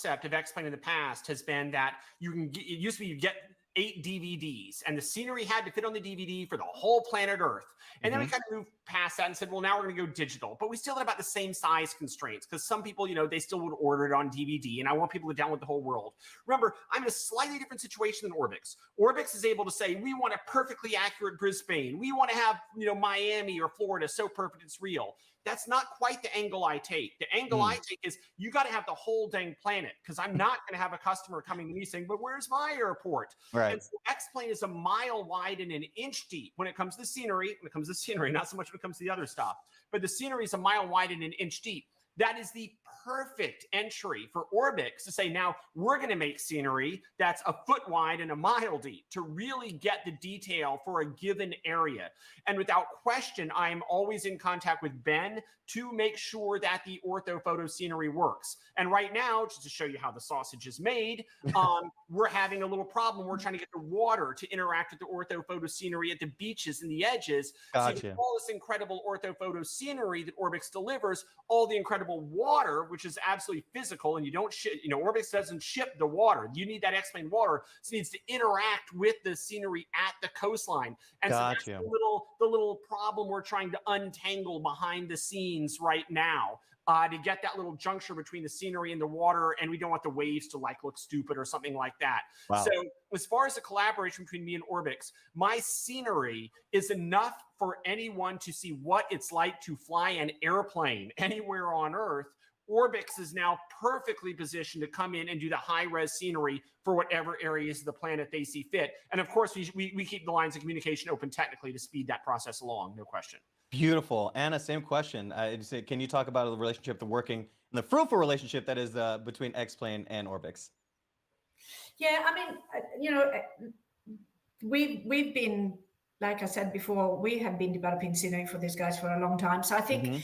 concept of X-Plane in the past has been that it used to be you get 8 DVDs, and the scenery had to fit on the DVD for the whole planet Earth. And then we kind of moved past that and said, well, now we're going to go digital. But we still had about the same size constraints because some people, they still would order it on DVD, and I want people to download the whole world. Remember, I'm in a slightly different situation than Orbx. Orbx is able to say, we want a perfectly accurate Brisbane. We want to have, Miami or Florida so perfect it's real. That's not quite the angle I take. The angle I take is you got to have the whole dang planet, because I'm not going to have a customer coming to me saying, but where's my airport? Right. And so X-Plane is a mile wide and an inch deep when it comes to scenery. When it comes to scenery, not so much when it comes to the other stuff. But the scenery is a mile wide and an inch deep. That is the perfect entry for Orbx to say, now we're going to make scenery that's a foot wide and a mile deep to really get the detail for a given area. And without question, I'm always in contact with Ben to make sure that the orthophoto scenery works. And right now, just to show you how the sausage is made, we're having a little problem. We're trying to get the water to interact with the orthophoto scenery at the beaches and the edges. Gotcha. So all this incredible orthophoto scenery that Orbx delivers, all the incredible water, which is absolutely physical, and you don't ship, Orbx doesn't ship the water. You need that X-Plane water, so it needs to interact with the scenery at the coastline. And Gotcha. so that's the little problem we're trying to untangle behind the scenes right now, to get that little juncture between the scenery and the water, and we don't want the waves to look stupid or something like that. Wow. So as far as the collaboration between me and Orbx, my scenery is enough for anyone to see what it's like to fly an airplane anywhere on Earth. Orbx is now perfectly positioned to come in and do the high-res scenery for whatever areas of the planet they see fit. And of course, we keep the lines of communication open technically to speed that process along, no question. Beautiful. Anna, same question. Can you talk about the relationship, the fruitful relationship that is between X-Plane and Orbx? Yeah, I mean, we've been, like I said before, we have been developing scenery for these guys for a long time. So I think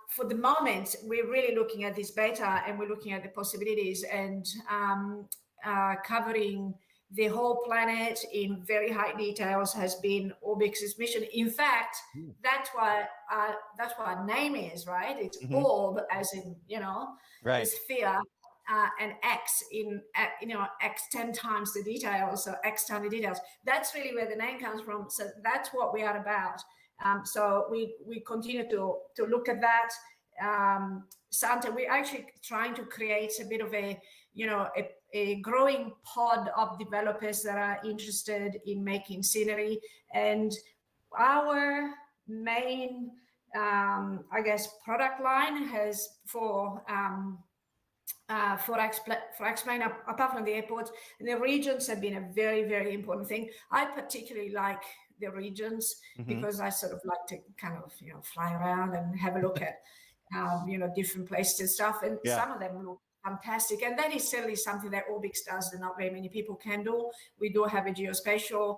for the moment, we're really looking at this beta, and we're looking at the possibilities and covering the whole planet in very high details has been Orbx's mission. In fact, that's what our name is, right? It's orb, as in, right. the sphere, and X in, X 10 times the details, so X times the details. That's really where the name comes from. So that's what we are about. So we continue to look at that. Sante, we're actually trying to create a bit of a growing pod of developers that are interested in making scenery. And our main, product line has for X-Plane, apart from the airports, and the regions have been a very, very important thing. I particularly like the regions because I sort of like to kind of, fly around and have a look at, different places and stuff. And some of them look fantastic. And that is certainly something that Orbx does that not very many people can do. We do have a geospatial,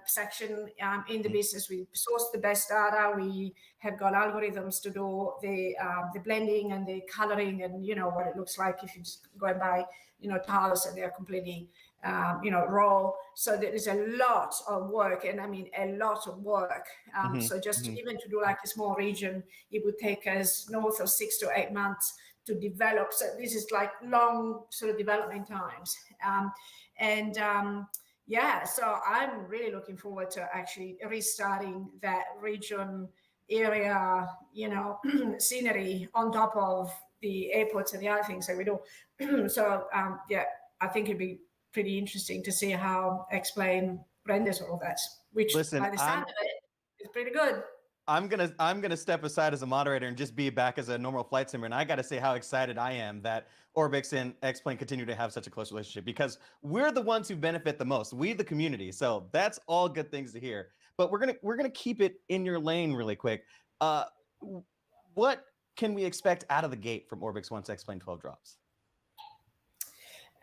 section in the business. We source the best data. We have got algorithms to do the blending and the coloring and, what it looks like if you just go and buy, tiles and they're completely, raw. So there is a lot of work, and I mean a lot of work. So just even to do like a small region, it would take us north of 6 to 8 months to develop. So this is like long sort of development times. So I'm really looking forward to actually restarting that region area, scenery on top of the airports and the other things that we do. So I think it'd be pretty interesting to see how X-Plane renders all that, which by the sound of it is pretty good. I'm gonna step aside as a moderator and just be back as a normal flight simmer. And I got to say how excited I am that Orbx and X-Plane continue to have such a close relationship, because we're the ones who benefit the most. We, the community. So that's all good things to hear. But we're gonna keep it in your lane really quick. What can we expect out of the gate from Orbx once X-Plane 12 drops?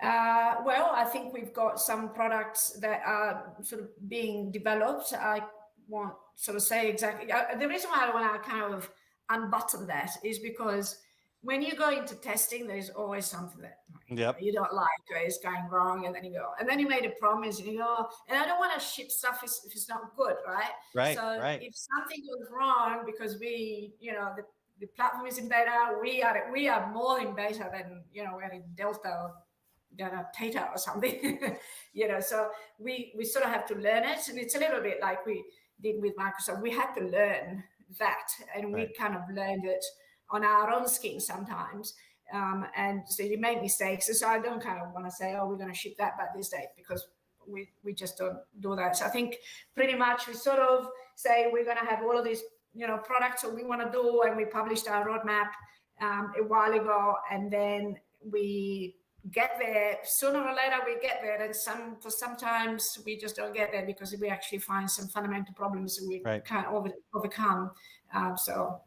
Well, I think we've got some products that are sort of being developed. I won't sort of say exactly. The reason why I want to kind of unbutton that is because when you go into testing, there's always something that you don't like or is going wrong, and then you go, and then you made a promise and you go, and I don't want to ship stuff if it's not good, right? Right. So if something goes wrong because we, the the platform is in beta. We are more in beta than, you know, we're in Delta or Theta or something. You know, so we sort of have to learn it, and it's a little bit like we did with Microsoft. We had to learn that, and we kind of learned it on our own skin sometimes. And so you make mistakes. So I don't kind of want to say, oh, we're going to ship that by this date, because we just don't do that. So I think pretty much we sort of say we're going to have all of these, you know, products that we want to do, and we published our roadmap a while ago, and then we get there. Sooner or later we get there, and sometimes we just don't get there because we actually find some fundamental problems that we can't overcome. So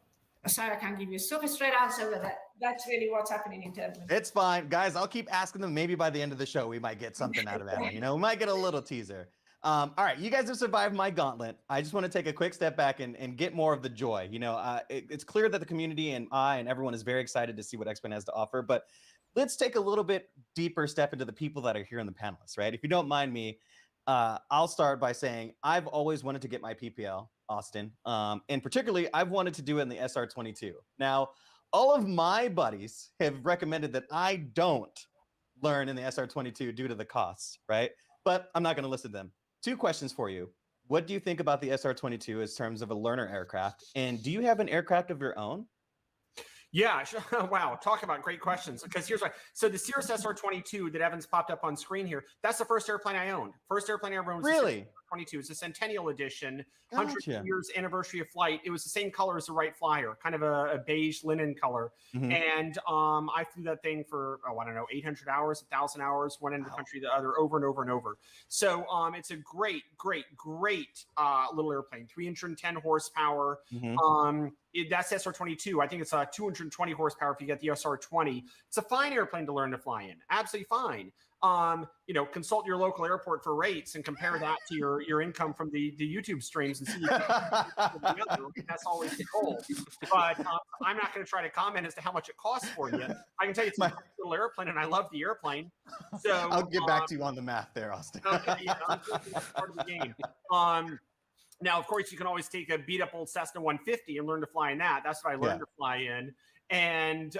sorry, I can't give you a super straight answer, but that's really what's happening internally. It's fine, guys. I'll keep asking them. Maybe by the end of the show, we might get something out of that. You know, we might get a little teaser. All right, you guys have survived my gauntlet. I just want to take a quick step back and get more of the joy. You know, it's clear that the community and I and everyone is very excited to see what X-Plane has to offer, but let's take a little bit deeper step into the people that are here in the panelists, right? If you don't mind me, I'll start by saying I've always wanted to get my PPL, Austin, and particularly I've wanted to do it in the SR22. Now, all of my buddies have recommended that I don't learn in the SR22 due to the costs, right? But I'm not going to listen to them. 2 questions for you. What do you think about the SR22 in terms of a learner aircraft? And do you have an aircraft of your own? Yeah. Wow. Talk about great questions. Because here's why. So the Cirrus SR22 that Evan's popped up on screen here, that's the first airplane I owned. First airplane I ever owned was really? the 22. It's a Centennial Edition, Gotcha. 100 years anniversary of flight. It was the same color as the Wright Flyer, kind of a beige linen color. Mm-hmm. And I flew that thing for, I don't know, 800 hours, 1,000 hours, one end of the country to the other, over and over and over. So it's a great little airplane, 310 horsepower. Mm-hmm. That's SR22. I think it's 220 horsepower if you get the SR20. It's a fine airplane to learn to fly in. Absolutely fine. You know, consult your local airport for rates and compare that to your income from the YouTube streams and see. That's always the goal. But I'm not going to try to comment as to how much it costs for you. I can tell you it's a little airplane, and I love the airplane. So I'll get back to you on the math there, Austin. Okay, yeah, that's part of the game. Now, of course, you can always take a beat up old Cessna 150 and learn to fly in that. That's what I learned to fly in. And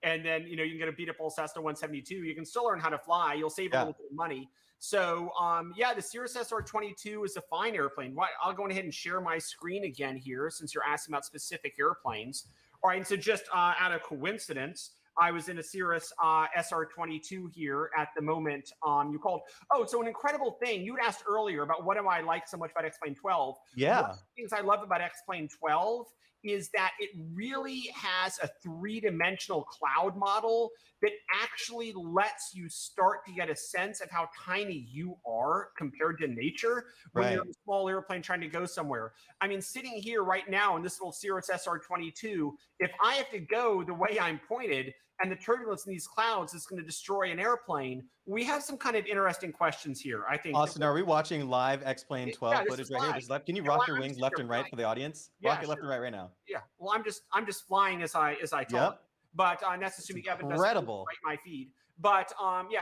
then, you know, you can get a beat up old Cessna 172. You can still learn how to fly. You'll save a little bit of money. So, the Cirrus SR22 is a fine airplane. I'll go ahead and share my screen again here, since you're asking about specific airplanes. All right, and so just out of coincidence, I was in a Cirrus SR22 here at the moment. You called. Oh, so an incredible thing. You had asked earlier about what do I like so much about X-Plane 12. Yeah. One of the things I love about X-Plane 12 is that it really has a 3-dimensional cloud model that actually lets you start to get a sense of how tiny you are compared to nature when you're in a small airplane trying to go somewhere. I mean, sitting here right now in this little Cirrus SR22, if I have to go the way I'm pointed and the turbulence in these clouds is going to destroy an airplane, we have some kind of interesting questions here, I think. Austin, are we watching live X-Plane 12 footage right here? Just left. Can you rock your wings left and right for the audience? Rock it left and right now. Yeah. Well, I'm just flying as I talk. But that's assuming Evan doesn't write my feed. But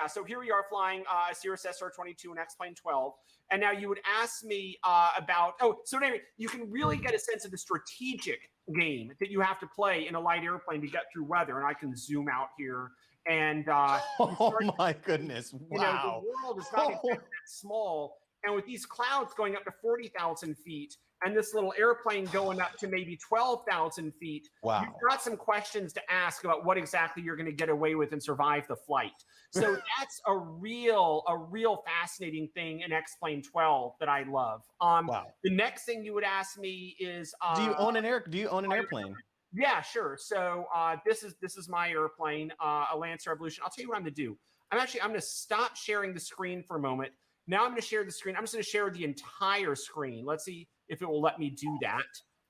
so here we are flying a Cirrus SR22 and X-Plane 12. And now you would ask me about, so anyway, you can really get a sense of the strategic game that you have to play in a light airplane to get through weather. And I can zoom out here. And oh my goodness. Wow. You know, the world is not that small. And with these clouds going up to 40,000 feet and this little airplane going up to maybe 12,000 feet, you've got some questions to ask about what exactly you're going to get away with and survive the flight. So that's a real fascinating thing in X-Plane 12 that I love. The next thing you would ask me is, do you own an airplane? Yeah, sure. So this is my airplane, a Lancer Evolution. I'll tell you what I'm going to do. I'm going to stop sharing the screen for a moment. Now I'm going to share the screen. I'm just going to share the entire screen. Let's see if it will let me do that.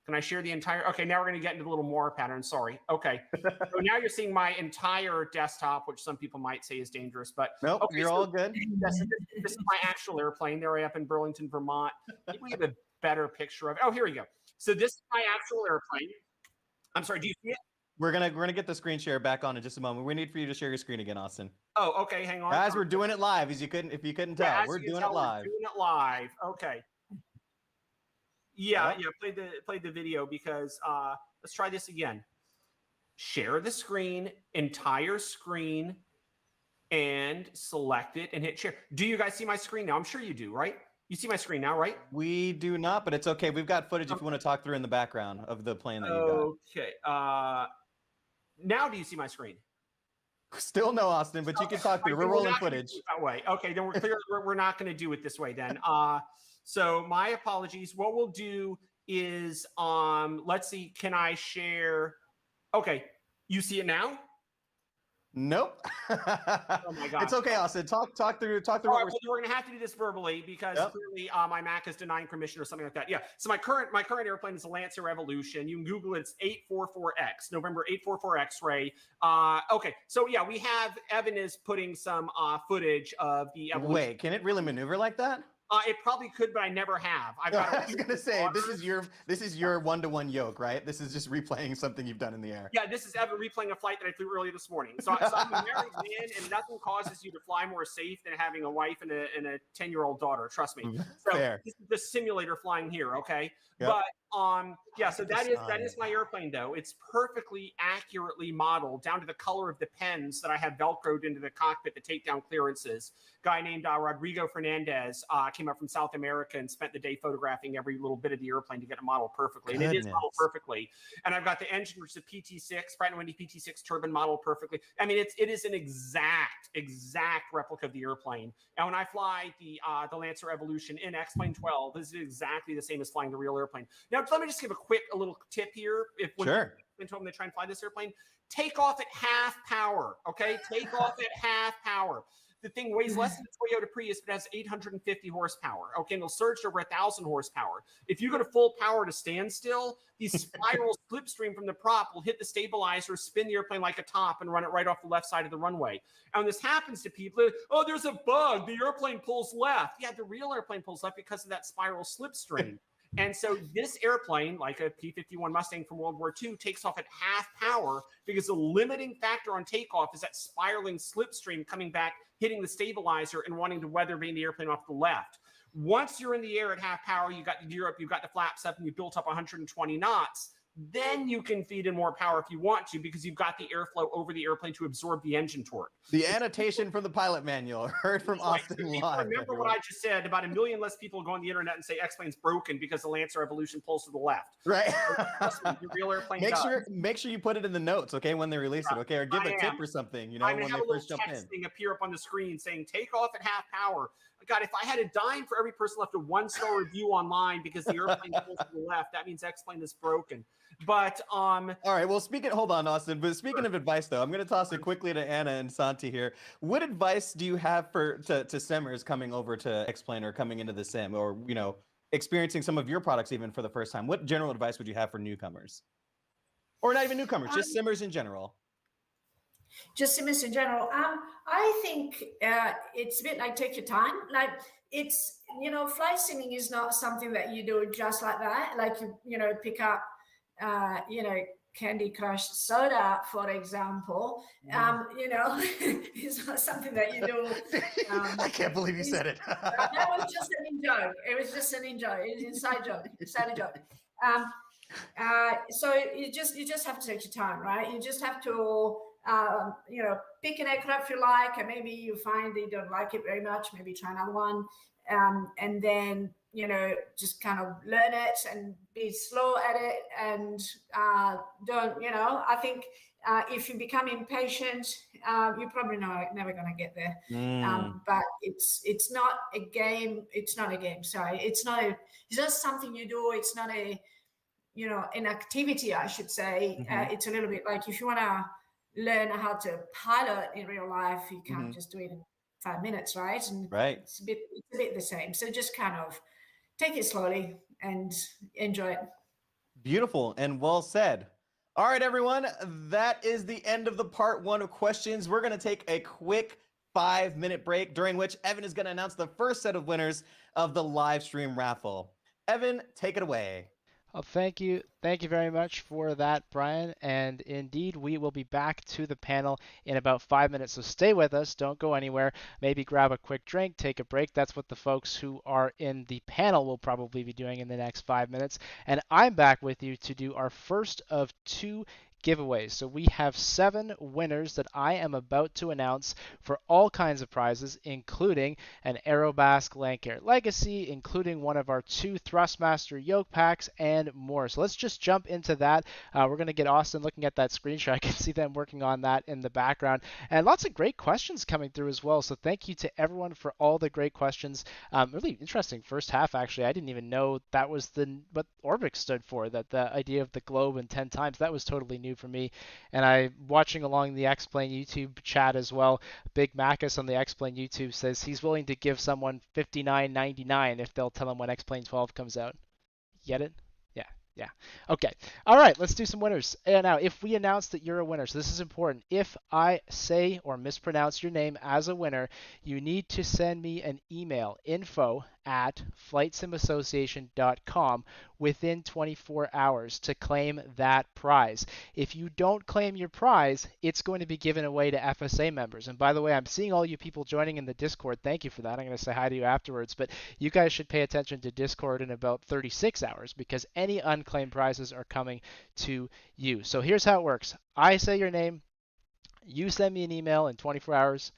Can I share the entire? Okay, now we're going to get into the little more pattern. Sorry. Okay. So now you're seeing my entire desktop, which some people might say is dangerous, but nope, okay, you're all good. This is my actual airplane. There I am up in Burlington, Vermont. Maybe we have a better picture of it. Oh, here we go. So this is my actual airplane. I'm sorry. Do you see it? We're gonna get the screen share back on in just a moment. We need for you to share your screen again, Austin. Oh, okay. Hang on. Guys, we're doing it live. If you couldn't tell, we're doing it live. We're doing it live. Okay. Yeah, played the video because Let's try this again. Share the screen, entire screen, and select it and hit share. Do you guys see my screen now? I'm sure you do, right? You see my screen now, right? We do not, but it's okay. We've got footage if you want to talk through in the background of the plane that you got. Okay. Now do you see my screen? Still no, Austin, but you can talk through. We're rolling footage. That way. Okay, then we're not going to do it this way then. So my apologies. What we'll do is, let's see, can I share? Okay, you see it now? Nope. Oh my God. It's okay, Austin. Talk through. All right, well, we're gonna have to do this verbally because clearly my Mac is denying permission or something like that. Yeah. So my current airplane is a Lancer Revolution. You can Google it. It's 844X, November 844 X-ray. Okay. So yeah, we have Evan is putting some footage of the Evolution. Wait, can it really maneuver like that? It probably could, but I never have. I was gonna say this is your one-to-one yoke, right? This is just replaying something you've done in the air. Yeah, this is Evan replaying a flight that I flew earlier this morning. So I'm a married man, and nothing causes you to fly more safe than having a wife and a 10-year-old daughter. Trust me. So Fair. This is the simulator flying here, okay? Yep. But yeah, so that is my airplane though. It's perfectly accurately modeled down to the color of the pens that I have velcroed into the cockpit to take down clearances. Guy named Rodrigo Fernandez came up from South America and spent the day photographing every little bit of the airplane to get it modeled perfectly. And it is modeled perfectly. And I've got the engine, which is a PT6, Pratt & Whitney PT6 turbine modeled perfectly. I mean, it is an exact replica of the airplane. And when I fly the Lancer Evolution in X-Plane 12, this is exactly the same as flying the real airplane. Now, let me just give a little tip here. When they try and fly this airplane, take off at half power, okay? Take off at half power. The thing weighs less than a Toyota Prius, but has 850 horsepower. Okay, and it'll surge to over 1,000 horsepower. If you go to full power to standstill, the spiral slipstream from the prop will hit the stabilizer, spin the airplane like a top, and run it right off the left side of the runway. And when this happens to people, oh, there's a bug. The airplane pulls left. Yeah, the real airplane pulls left because of that spiral slipstream. And so this airplane, like a P-51 Mustang from World War II, takes off at half power because the limiting factor on takeoff is that spiraling slipstream coming back, hitting the stabilizer and wanting to weather being the airplane off the left. Once you're in the air at half power, you've got the flaps up and you've built up 120 knots. Then you can feed in more power if you want to because you've got the airflow over the airplane to absorb the engine torque. The annotation from the pilot manual, heard from Austin live. Remember what I just said, about 1 million less people go on the internet and say X-Plane's broken because the Lancer Evolution pulls to the left. Right. The real airplane make sure you put it in the notes, okay, when they release it, okay, or give a tip or something, you know, when they first jump in. Texting appear up on the screen saying take off at half power. God, if I had a dime for every person left a 1-star review online because the airplane pulls to the left, that means X-Plane is broken. But all right, well, hold on, Austin, but speaking of advice though, I'm going to toss it quickly to Anna and Sante here. What advice do you have to simmers coming over to X-Plane or coming into the sim, or, you know, experiencing some of your products even for the first time? What general advice would you have for newcomers, or not even newcomers, just simmers in general? Just simmers in general. I think it's a bit like take your time. Like, it's, you know, flight simming is not something that you do just like that. Like, you know, pick up, you know, Candy Crush Soda, for example. You know, it's not something that you do. I can't believe you said it. That was just an in-joke. It was just an in-joke. It's an inside joke. Inside joke. So you just have to take your time, right? You just have to, you know, pick an aircraft you like, and maybe you find that you don't like it very much. Maybe try another one, and then, you know, just kind of learn it and be slow at it, and don't, you know, I think if you become impatient, you're probably never going to get there. But it's not a game. It's not a game. Sorry, it's not something you do. It's not a, you know, an activity, I should say. It's a little bit like if you want to learn how to pilot in real life, you can't just do it in 5 minutes, right? And it's a bit the same. So just kind of take it slowly and enjoy it. Beautiful and well said. All right, everyone, that is the end of the part 1 of questions. We're going to take a quick 5-minute break, during which Evan is going to announce the first set of winners of the live stream raffle. Evan, take it away. Well, thank you. Thank you very much for that, Brian. And indeed, we will be back to the panel in about 5 minutes. So stay with us. Don't go anywhere. Maybe grab a quick drink, take a break. That's what the folks who are in the panel will probably be doing in the next 5 minutes. And I'm back with you to do our first of two giveaways. So we have 7 winners that I am about to announce for all kinds of prizes, including an Aerobask Lancair Legacy, including one of our 2 Thrustmaster yoke packs, and more. So let's just jump into that. We're going to get Austin looking at that screenshot. I can see them working on that in the background. And lots of great questions coming through as well. So thank you to everyone for all the great questions. Really interesting first half, actually. I didn't even know that was what Orbx stood for, that the idea of the globe and 10 times. That was totally new for me. And watching along the X-Plane YouTube chat as well, Big Macus on the X-Plane YouTube says he's willing to give someone $59.99 if they'll tell him when X-Plane 12 comes out. Get it? Yeah, yeah. Okay. All right, let's do some winners. Now, if we announce that you're a winner, so this is important. If I say or mispronounce your name as a winner, you need to send me an email, info@flightsimiassociation.com, within 24 hours to claim that prize. If you don't claim your prize, it's going to be given away to FSA members. And by the way, I'm seeing all you people joining in the Discord. Thank you for that. I'm going to say hi to you afterwards. But you guys should pay attention to Discord in about 36 hours because any unclaimed prizes are coming to you. So here's how it works. I say your name. You send me an email in 24 hours.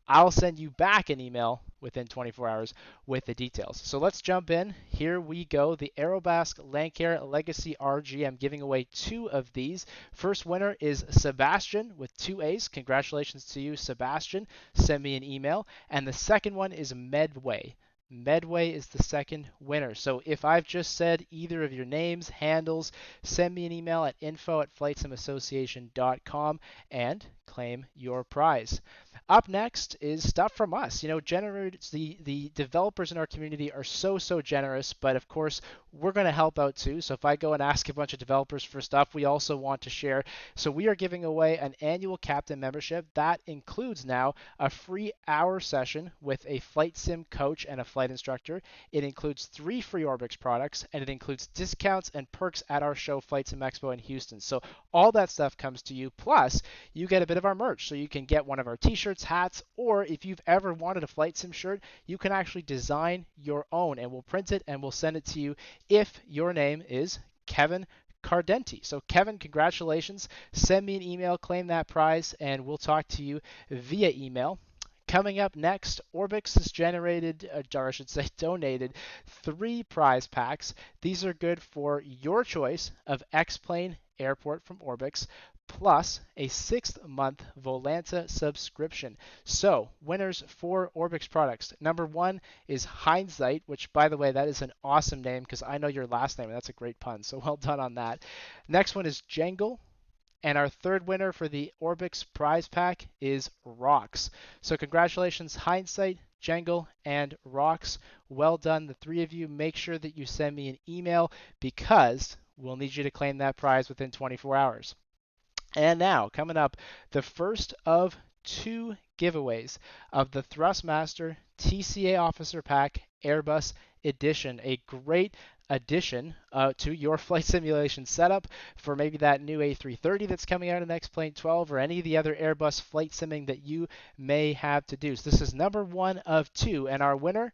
I'll send you back an email within 24 hours with the details. So let's jump in. Here we go. The Aerobask Lancair Legacy RG. I'm giving away 2 of these. First winner is Sebastian with 2 A's. Congratulations to you, Sebastian. Send me an email. And the second one is Medway. Medway is the second winner. So if I've just said either of your names, handles, send me an email at info@flightsimiassociation.com and claim your prize. Up next is stuff from us. The developers in our community are so generous, but of course we're going to help out too. So if I go and ask a bunch of developers for stuff, we also want to share. So we are giving away an annual Captain membership that includes now a free hour session with a flight sim coach and a flight instructor. It includes 3 free Orbx products, and it includes discounts and perks at our show Flight Sim Expo in Houston. So all that stuff comes to you. Plus, you get a bit of our merch. So you can get one of our t-shirts, hats, or if you've ever wanted a flight sim shirt, you can actually design your own, and we'll print it and we'll send it to you if your name is Kevin Cardenti. So Kevin, congratulations. Send me an email, claim that prize, and we'll talk to you via email. Coming up next, Orbx has donated 3 prize packs. These are good for your choice of X-Plane Airport from Orbx, plus a 6-month Volanta subscription. So, winners for Orbx products. Number 1 is Hindsight, which, by the way, that is an awesome name because I know your last name, and that's a great pun, so well done on that. Next one is Jangle. And our third winner for the Orbx prize pack is Rocks. So congratulations, Hindsight, Jangle, and Rocks. Well done, the 3 of you. Make sure that you send me an email because we'll need you to claim that prize within 24 hours. And now, coming up, the first of 2 giveaways of the Thrustmaster TCA Officer Pack Airbus Edition. A great addition to your flight simulation setup for maybe that new A330 that's coming out in X-Plane 12 or any of the other Airbus flight simming that you may have to do. So this is number 1 of 2, and our winner,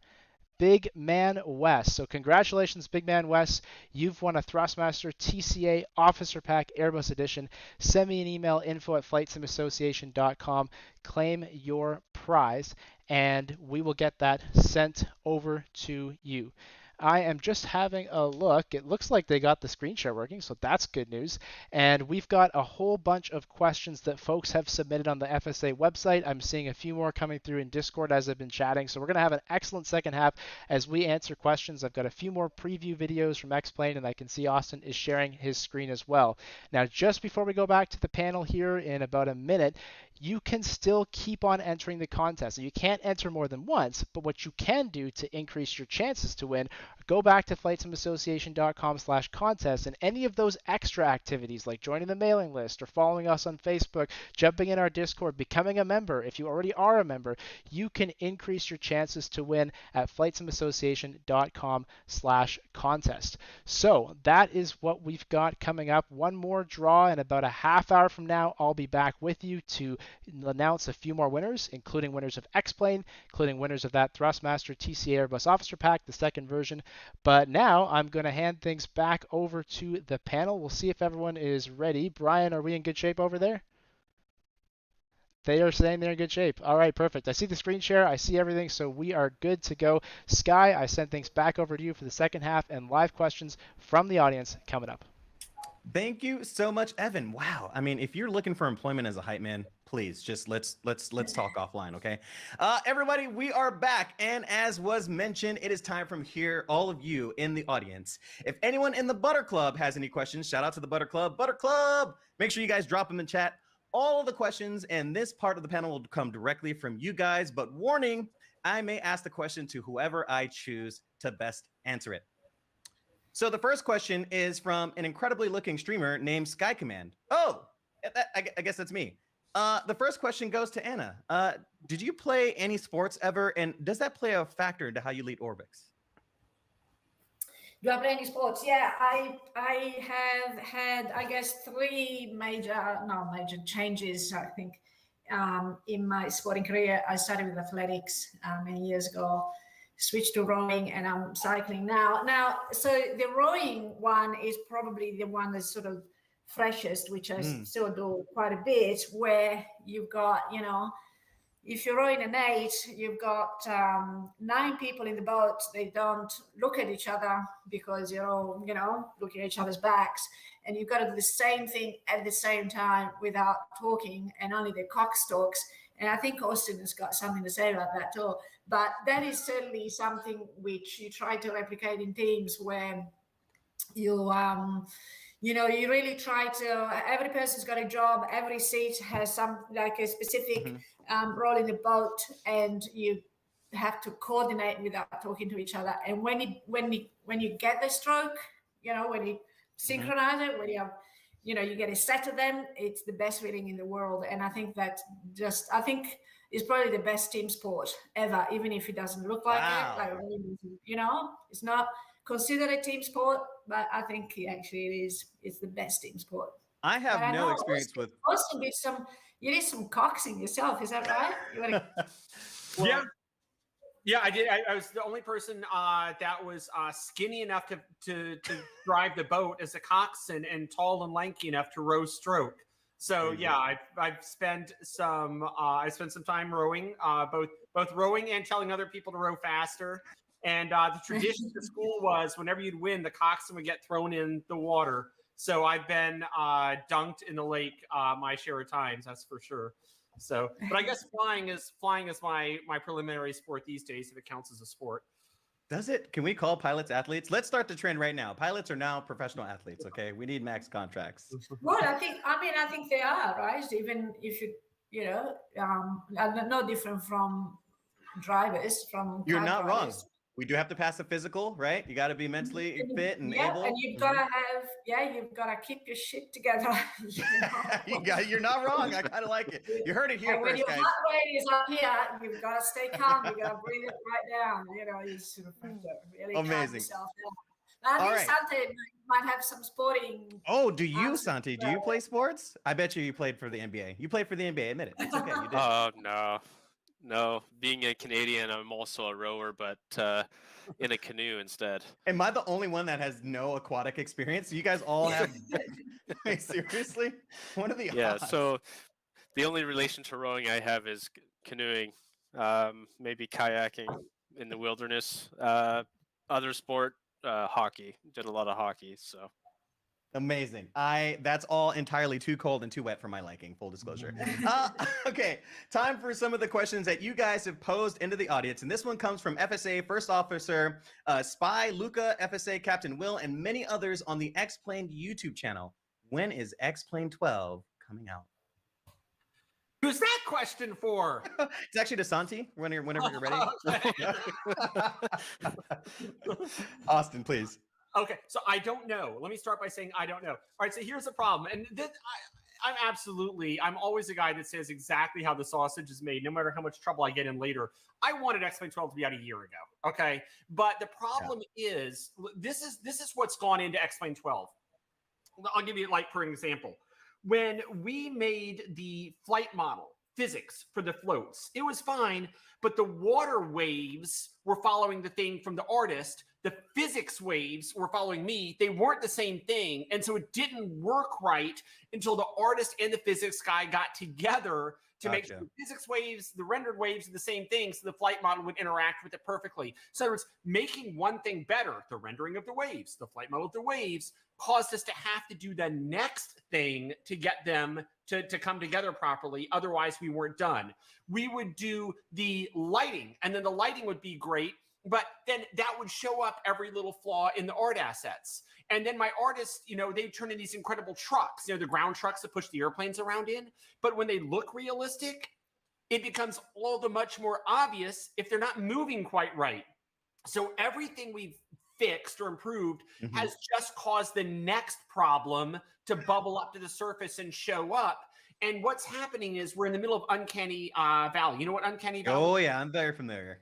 Big Man Wes. So congratulations, Big Man Wes. You've won a Thrustmaster TCA Officer Pack Airbus Edition. Send me an email, info@flightsimiassociation.com. Claim your prize, and we will get that sent over to you. I am just having a look. It looks like they got the screen share working, so that's good news. And we've got a whole bunch of questions that folks have submitted on the FSA website. I'm seeing a few more coming through in Discord as I've been chatting. So we're going to have an excellent second half as we answer questions. I've got a few more preview videos from X-Plane, and I can see Austin is sharing his screen as well. Now, just before we go back to the panel here in about a minute, you can still keep on entering the contest. And you can't enter more than once, but what you can do to increase your chances to win, go back to flightsimoassociation.com/contest, and any of those extra activities like joining the mailing list or following us on Facebook, jumping in our Discord, becoming a member. If you already are a member, you can increase your chances to win at flightsimoassociation.com/contest. So that is what we've got coming up. One more draw in about a half hour from now. I'll be back with you to announce a few more winners, including winners of X-Plane, including winners of that Thrustmaster TCA Airbus Officer Pack, the second version. But now I'm going to hand things back over to the panel. We'll see if everyone is ready. Brian, are we in good shape over there? They are saying they're in good shape. All right, perfect. I see the screen share. I see everything, so we are good to go. Sky, I send things back over to you for the second half and live questions from the audience coming up. Thank you so much, Evan. Wow. I mean, if you're looking for employment as a hype man, please just let's talk offline, okay? Everybody, we are back, and as was mentioned, it is time from here, all of you in the audience. If anyone in the Butter Club has any questions, shout out to the Butter Club. Butter Club, make sure you guys drop them in chat. All of the questions in this part of the panel will come directly from you guys, but warning, I may ask the question to whoever I choose to best answer it. So the first question is from an incredibly looking streamer named Sky Command. Oh, I guess that's me. The first question goes to Anna. Did you play any sports ever, and does that play a factor into how you lead Orbx? Do I play any sports? Yeah, I have had, I guess, three major changes, I think, in my sporting career. I started with athletics many years ago, switched to rowing, and I'm cycling now. So the rowing one is probably the one that's sort of freshest, which I still do quite a bit, where you've got, if you're rowing an 8, you've got 9 people in the boat. They don't look at each other because you're all, looking at each other's backs. And you've got to do the same thing at the same time without talking, and only the cock stalks. And I think Austin has got something to say about that too. But that is certainly something which you try to replicate in teams where you really try to, every person's got a job, every seat has some, like a specific role in the boat, and you have to coordinate without talking to each other. And when you get the stroke, when you synchronize it, when you get a set of them, it's the best feeling in the world. And I think that it's probably the best team sport ever, even if it doesn't look like it. Like, it's not considered a team sport, but I think actually it is. It's the best team sport. I have no experience with. Austin you did some coxing yourself, is that right? Yeah, I did. I was the only person that was skinny enough to drive the boat as a coxswain, and tall and lanky enough to row stroke. So yeah, I've spent some time rowing, both rowing and telling other people to row faster. And the tradition at school was whenever you'd win, the coxswain would get thrown in the water. So I've been dunked in the lake my share of times, that's for sure. So, but I guess flying is my preliminary sport these days, if it counts as a sport. Does it? Can we call pilots athletes? Let's start the trend right now. Pilots are now professional athletes. Okay, we need max contracts. Well, I think they are, right. Even if no different from drivers. You're not wrong. We do have to pass a physical, right? You got to be mentally fit and able. And you've got to you've got to keep your shit together. You're not wrong. I kind of like it. You heard it here and first, guys. When your heart rate is up here, you've got to stay calm. You've got to breathe it right down. You sort of have to really calm yourself down. I think Sante might have some sporting. Oh, do you, Sante? Do you play sports? I bet you played for the NBA. You played for the NBA. Admit it. It's okay. You did. Oh, no. No, being a Canadian, I'm also a rower, but in a canoe instead. Am I the only one that has no aquatic experience? You guys all have. Wait, seriously? What are the odds? So the only relation to rowing I have is canoeing, maybe kayaking in the wilderness. Other sport, hockey. Did a lot of hockey, so. Amazing. That's all entirely too cold and too wet for my liking, full disclosure. Okay, time for some of the questions that you guys have posed into the audience. And this one comes from FSA First Officer Spy, Luca, FSA Captain Will, and many others on the X-Plane YouTube channel. When is X-Plane 12 coming out? Who's that question for? It's actually to Sante whenever you're ready. Austin, please. Okay, so I don't know. Let me start by saying I don't know. All right, so here's the problem. And I'm always a guy that says exactly how the sausage is made, no matter how much trouble I get in later. I wanted X-Plane 12 to be out a year ago, okay? But the problem is, this is what's gone into X-Plane 12. I'll give you, like, for an example. When we made the flight model, physics for the floats, it was fine, but the water waves were following the thing from the artist. The physics waves were following me. They weren't the same thing. And so it didn't work right until the artist and the physics guy got together to make sure the physics waves, the rendered waves are the same thing, so the flight model would interact with it perfectly. So it's making one thing better, the rendering of the waves, the flight model of the waves, caused us to have to do the next thing to get them to come together properly. Otherwise, we weren't done. We would do the lighting, and then the lighting would be great, but then that would show up every little flaw in the art assets. And then my artists, they turn in these incredible trucks, the ground trucks that push the airplanes around in. But when they look realistic, it becomes all the much more obvious if they're not moving quite right. So everything we've fixed or improved has just caused the next problem to bubble up to the surface and show up. And what's happening is we're in the middle of Uncanny Valley. You know what Uncanny Valley is? Oh, yeah, I'm very familiar.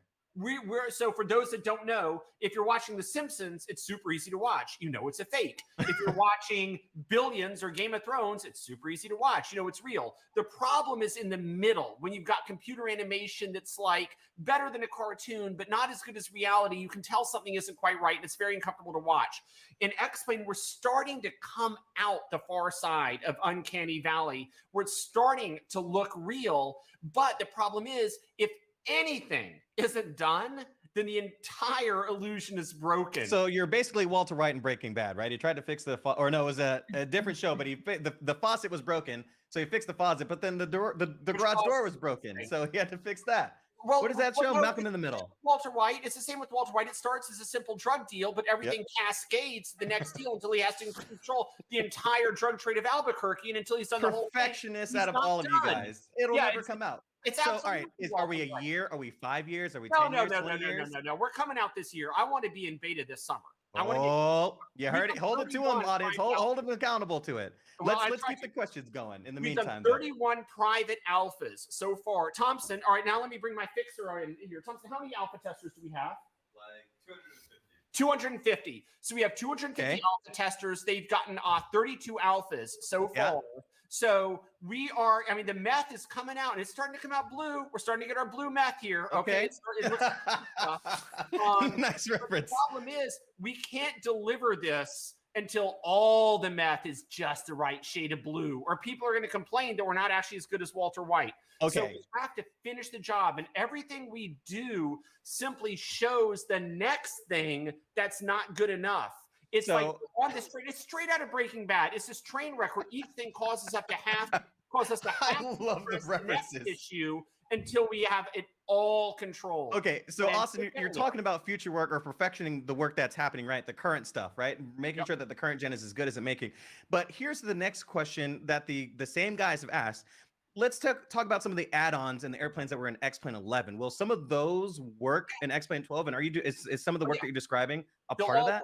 So for those that don't know, if you're watching The Simpsons, it's super easy to watch. It's a fake. If you're watching Billions or Game of Thrones, it's super easy to watch. It's real. The problem is in the middle, when you've got computer animation that's like better than a cartoon, but not as good as reality. You can tell something isn't quite right, and it's very uncomfortable to watch. In X-Plane, we're starting to come out the far side of Uncanny Valley, where it's starting to look real. But the problem is, if anything isn't done, then the entire illusion is broken. So you're basically Walter White in Breaking Bad, right? He tried to fix it was a different show, but the faucet was broken, so he fixed the faucet, but then the garage door was broken, so he had to fix that. Well, what does that show? Malcolm in the Middle. Walter White. It's the same with Walter White. It starts as a simple drug deal, but everything cascades to the next deal until he has to control the entire drug trade of Albuquerque, and until he's done the whole thing. Perfectionist out of all of you guys. It'll never come out. It's so, all right. Are we a year? Are we 5 years? Are we 10 years? No. We're coming out this year. I want to be in beta this summer. You heard it. Hold it to him, audience. Hold him accountable to it. Let's keep the questions going in the meantime. We've done 31 private alphas so far. Thompson, all right, now let me bring my fixer in here. Thompson, how many alpha testers do we have? Like 250. 250. So we have 250 alpha testers. They've gotten 32 alphas so far. Yeah. So we are, the meth is coming out, and it's starting to come out blue. We're starting to get our blue meth here. Okay. Nice reference. The problem is we can't deliver this until all the meth is just the right shade of blue, or people are going to complain that we're not actually as good as Walter White. Okay. So we have to finish the job, and everything we do simply shows the next thing that's not good enough. It's like on this train. It's straight out of Breaking Bad. It's this train wreck where each thing causes us to have I love the references. Issue until we have it all controlled. Okay, so Austin, you're talking about future work or perfectioning the work that's happening, right? The current stuff, right? Making sure that the current gen is as good as it making. But here's the next question that the same guys have asked. Let's talk about some of the add-ons and the airplanes that were in X-Plane 11. Will some of those work in X-Plane 12? And is some of the work that you're describing a part of that?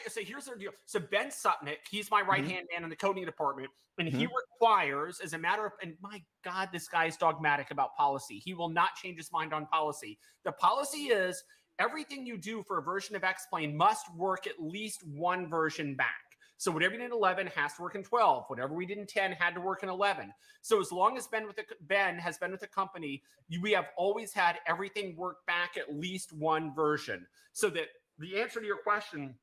So here's the deal. So Ben Sutnick, he's my right-hand man in the coding department, and he requires, as a matter of, and my God, this guy is dogmatic about policy. He will not change his mind on policy. The policy is everything you do for a version of X-Plane must work at least one version back. So whatever we did in 11 has to work in 12. Whatever we did in 10 had to work in 11. So as long as Ben has been with the company, we have always had everything work back at least one version. So that the answer to your question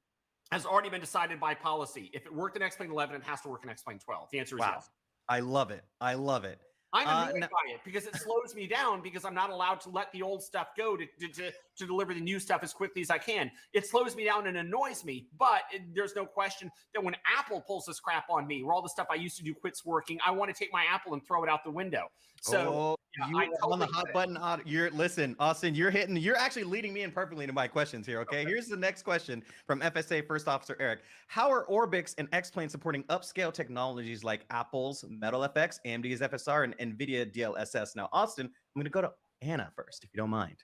has already been decided by policy. If it worked in X-Plane 11, it has to work in X-Plane 12. The answer is yes. I love it. I love it. I'm annoyed by it because it slows me down because I'm not allowed to let the old stuff go to deliver the new stuff as quickly as I can. It slows me down and annoys me, but there's no question that when Apple pulls this crap on me, where all the stuff I used to do quits working, I want to take my Apple and throw it out the window. So You I are totally on the get hot it. button. Listen, Austin, you're actually leading me in perfectly into my questions here. Okay, here's the next question from FSA First Officer Eric. How are Orbx and X-Plane supporting upscale technologies like Apple's Metal FX, AMD's FSR, and NVIDIA DLSS? Now, Austin, I'm going to go to Anna first, if you don't mind.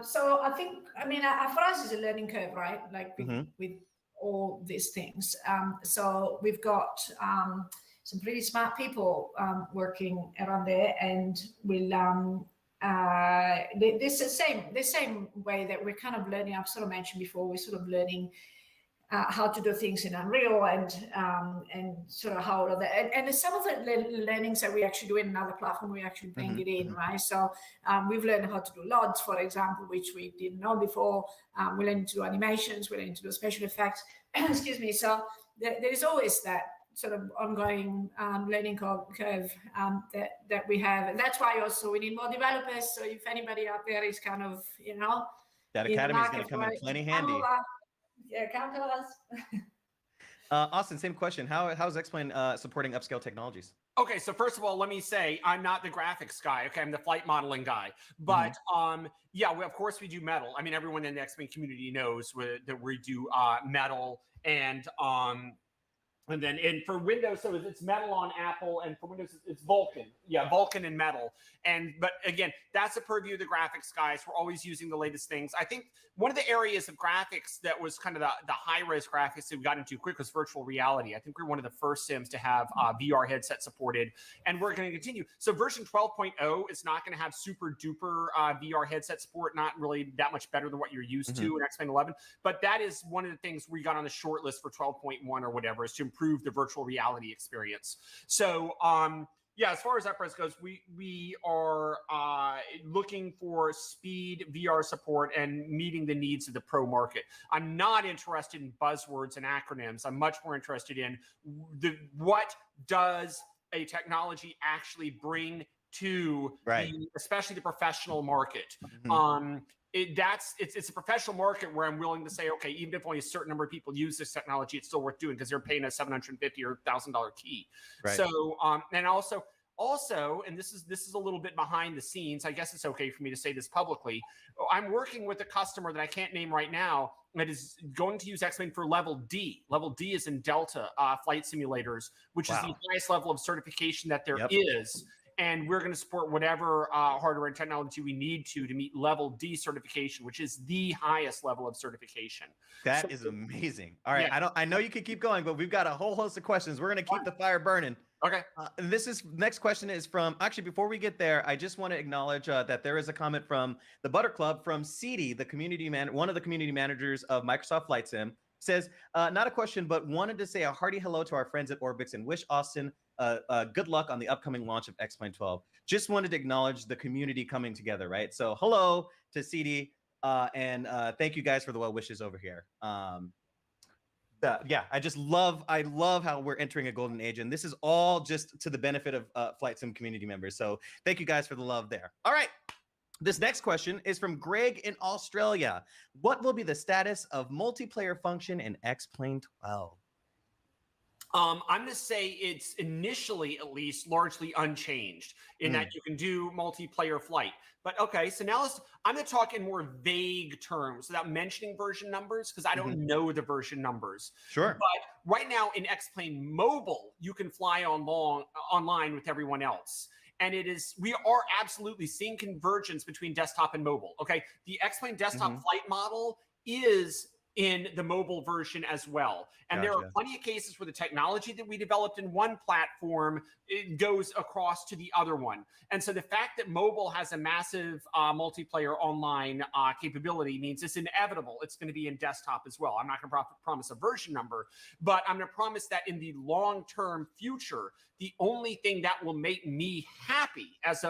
So I think, for us, it's a learning curve, right? Like with all these things. So we've got some pretty smart people working around there, and we'll this is the same way that we're kind of learning. I've sort of mentioned before, we're sort of learning how to do things in Unreal and sort of how that. And some of the learnings that we actually do in another platform, we actually bring it in, right? So we've learned how to do LODs, for example, which we didn't know before. We learned to do animations, we learned to do special effects. Excuse me. So there's always that sort of ongoing learning curve that we have. And that's why also we need more developers. So if anybody out there is kind of, that academy is going to come in plenty handy. Yeah, count on us. Austin, same question. How's X-Plane supporting upscale technologies? Okay, so first of all, let me say I'm not the graphics guy. Okay, I'm the flight modeling guy. But yeah, of course we do metal. I mean, everyone in the X-Plane community knows that we do metal and then for Windows, so it's metal on Apple, and for Windows, it's Vulkan. Yeah, Vulkan and metal. But again, that's a purview of the graphics guys. We're always using the latest things. I think one of the areas of graphics that was kind of the high-res graphics that we got into quick was virtual reality. I think we're one of the first sims to have VR headset supported, and we're going to continue. So version 12.0 is not going to have super duper VR headset support, not really that much better than what you're used to in X-Plane 11. But that is one of the things we got on the short list for 12.1 or whatever, is to improve the virtual reality experience. So yeah, as far as UpRes goes, we are looking for speed, VR support, and meeting the needs of the pro market. I'm not interested in buzzwords and acronyms. I'm much more interested in what does a technology actually bring to especially the professional market. It's a professional market where I'm willing to say, okay, even if only a certain number of people use this technology, it's still worth doing because they're paying a $750 or $1,000 key. Right. So and also, and this is a little bit behind the scenes. I guess it's okay for me to say this publicly. I'm working with a customer that I can't name right now that is going to use X-Plane for level D. Level D is in Delta flight simulators, which is the highest level of certification that there is. And we're going to support whatever hardware and technology we need to meet level D certification, which is the highest level of certification. That is amazing. All right, I know you could keep going, but we've got a whole host of questions. We're going to keep the fire burning. Okay. And next question is from, actually, before we get there, I just want to acknowledge that there is a comment from the Butter Club from Cede, one of the community managers of Microsoft Flight Sim. Says, not a question, but wanted to say a hearty hello to our friends at Orbx and wish Austin good luck on the upcoming launch of X-Plane 12. Just wanted to acknowledge the community coming together, right? So hello to CD, and thank you guys for the well wishes over here. Yeah, I love how we're entering a golden age, and this is all just to the benefit of Flight Sim community members. So thank you guys for the love there. All right. This next question is from Greg in Australia. What will be the status of multiplayer function in X-Plane 12? I'm going to say it's initially, at least, largely unchanged in that you can do multiplayer flight. But okay, so now I'm going to talk in more vague terms without mentioning version numbers because I don't know the version numbers. Sure. But right now in X-Plane Mobile, you can fly online with everyone else. And we are absolutely seeing convergence between desktop and mobile. Okay, the X-Plane desktop flight model is in the mobile version as well. And there are plenty of cases where the technology that we developed in one platform, it goes across to the other one. And so the fact that mobile has a massive multiplayer online capability means it's inevitable. It's going to be in desktop as well. I'm not going to promise a version number, but I'm going to promise that in the long-term future, the only thing that will make me happy as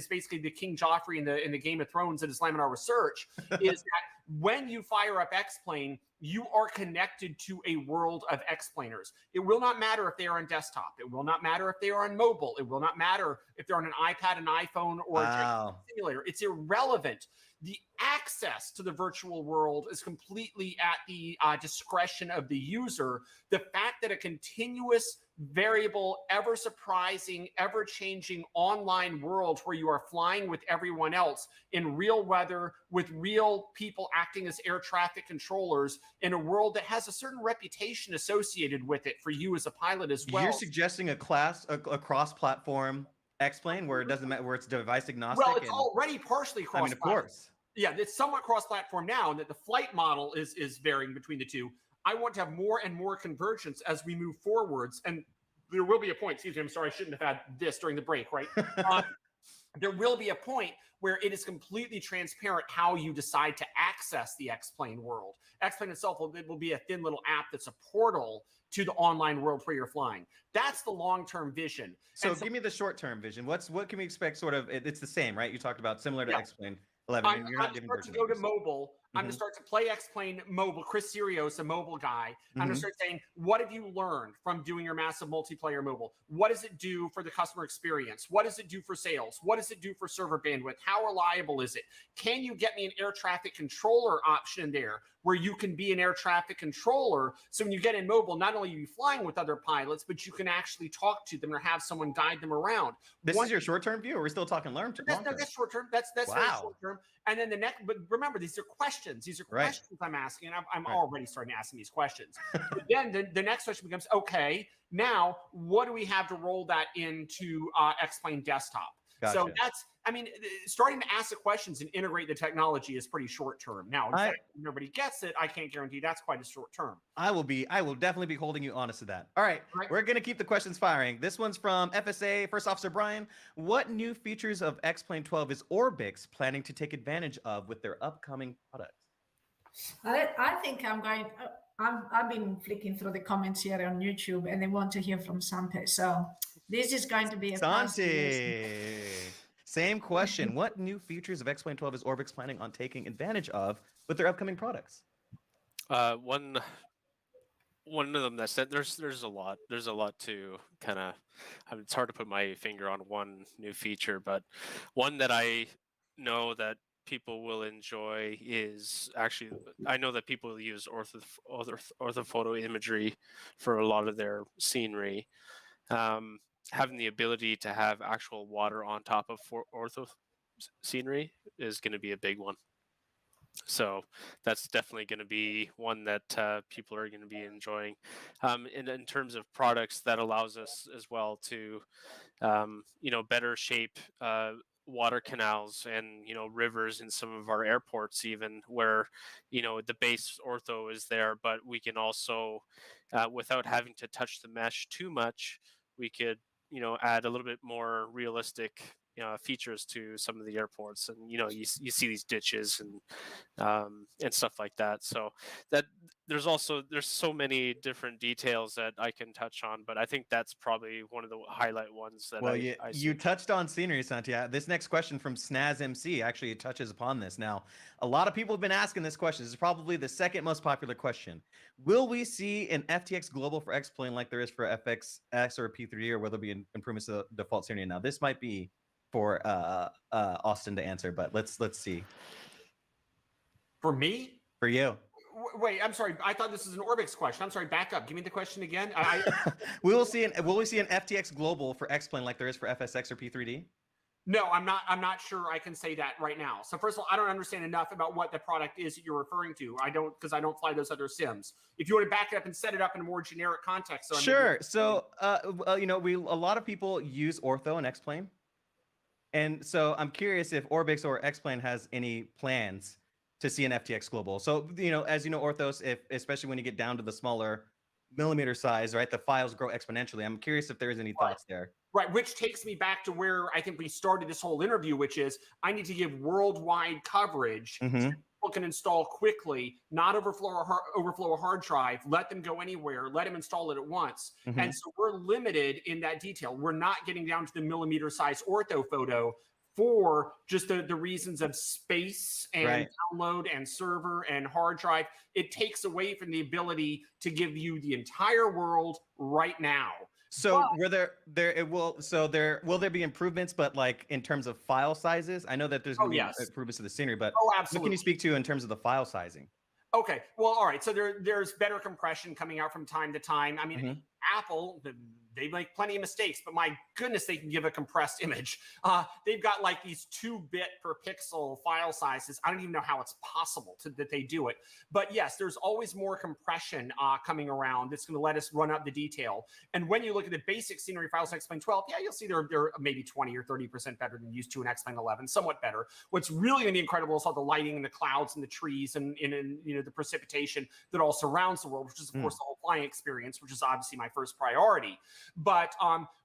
basically the King Joffrey in the Game of Thrones and his Laminar research is that when you fire up X-Plane, you are connected to a world of explainers. It will not matter if they are on desktop. It will not matter if they are on mobile. It will not matter if they're on an iPad, an iPhone, or a simulator. It's irrelevant. The access to the virtual world is completely at the discretion of the user. The fact that a continuous, variable, ever surprising, ever changing online world where you are flying with everyone else in real weather with real people acting as air traffic controllers in a world that has a certain reputation associated with it for you as a pilot as well. You're suggesting a cross-platform X-Plane where it doesn't matter, where it's device agnostic? Well, it's already partially cross-platform. I mean, of course. Yeah, it's somewhat cross-platform now, and that the flight model is varying between the two. I want to have more and more convergence as we move forwards, and there will be a point. Excuse me, I'm sorry, I shouldn't have had this during the break, right? There will be a point where it is completely transparent how you decide to access the X-Plane world. X-Plane itself will be a thin little app that's a portal to the online world where you're flying. That's the long-term vision. So give me the short-term vision. What can we expect? Sort of, it's the same, right? You talked about similar to X-Plane 11. I'm going to go to mobile. I'm going to start to play X-Plane mobile. Chris Sirios, a mobile guy. I'm going to start saying, what have you learned from doing your massive multiplayer mobile? What does it do for the customer experience? What does it do for sales? What does it do for server bandwidth? How reliable is it? Can you get me an air traffic controller option there where you can be an air traffic controller? So when you get in mobile, not only are you flying with other pilots, but you can actually talk to them or have someone guide them around. This is your short-term view, or are we still talking long-term? That's short-term. That's wow. very short-term. And then the next, but remember, these are questions. These are questions I'm asking, and I'm already starting to ask these questions. But then the next question becomes, okay, now what do we have to roll that into X-Plane desktop? Gotcha. So that's, I mean, starting to ask the questions and integrate the technology is pretty short term. Now, in fact, when everybody gets it, I can't guarantee that's quite as short term. I will definitely be holding you honest to that. All right, we're going to keep the questions firing. This one's from FSA First Officer Brian. What new features of X-Plane 12 is Orbx planning to take advantage of with their upcoming products? I think I'm going. I've been flicking through the comments here on YouTube, and they want to hear from Sante. So this is going to be a Sante. Same question. What new features of X-Plane 12 is Orbx planning on taking advantage of with their upcoming products? One of them that said there's a lot to kind of. It's hard to put my finger on one new feature, but one that I know that people will enjoy is actually, I know that people use orthophoto imagery for a lot of their scenery. Having the ability to have actual water on top of ortho scenery is going to be a big one. So that's definitely going to be one that people are going to be enjoying. In terms of products, that allows us as well to, better shape water canals and rivers in some of our airports, even where the base ortho is there, but we can also without having to touch the mesh too much, we could add a little bit more realistic features to some of the airports, and you see these ditches and stuff like that. So that there's so many different details that I can touch on, but I think that's probably one of the highlight ones that I see. You touched on scenery, Santiago. This next question from Snaz MC actually touches upon this. Now, a lot of people have been asking this question. This is probably the second most popular question. Will we see an FTX Global for X-Plane like there is for FXX or P3D, or will there be improvements to the default scenery? Now, this might be for Austin to answer, but let's see. For me? For you. Wait, I'm sorry. I thought this was an Orbx question. I'm sorry. Back up. Give me the question again. Will we see an FTX Global for X-Plane like there is for FSX or P3D? No, I'm not sure I can say that right now. So first of all, I don't understand enough about what the product is that you're referring to. Because I don't fly those other sims. If you want to back it up and set it up in a more generic context. So sure. So a lot of people use ortho and X-Plane. And so I'm curious if Orbx or X-Plane has any plans to see an FTX Global. So, as you know, Orthos, especially when you get down to the smaller millimeter size, right, the files grow exponentially. I'm curious if there's any thoughts there. Right, which takes me back to where I think we started this whole interview, which is I need to give worldwide coverage so people can install quickly, not overflow a hard drive, let them go anywhere, let them install it at once. And so we're limited in that detail. We're not getting down to the millimeter size ortho photo for just the reasons of space and download and server and hard drive. It takes away from the ability to give you the entire world right now. So will there be improvements, but like in terms of file sizes? I know that there's going to be improvements to the scenery, but what can you speak to in terms of the file sizing? Okay, well, all right. So there's better compression coming out from time to time. I mean, Apple, they make plenty of mistakes, but my goodness, they can give a compressed image. They've got like these 2-bit per pixel file sizes. I don't even know how it's possible that they do it. But yes, there's always more compression coming around that's going to let us run up the detail. And when you look at the basic scenery files in X-Plane 12, yeah, you'll see they're maybe 20 or 30% better than used to in X-Plane 11, somewhat better. What's really going to be incredible is all the lighting and the clouds and the trees and the precipitation that all surrounds the world, which is, of course, the whole flying experience, which is obviously my first priority. But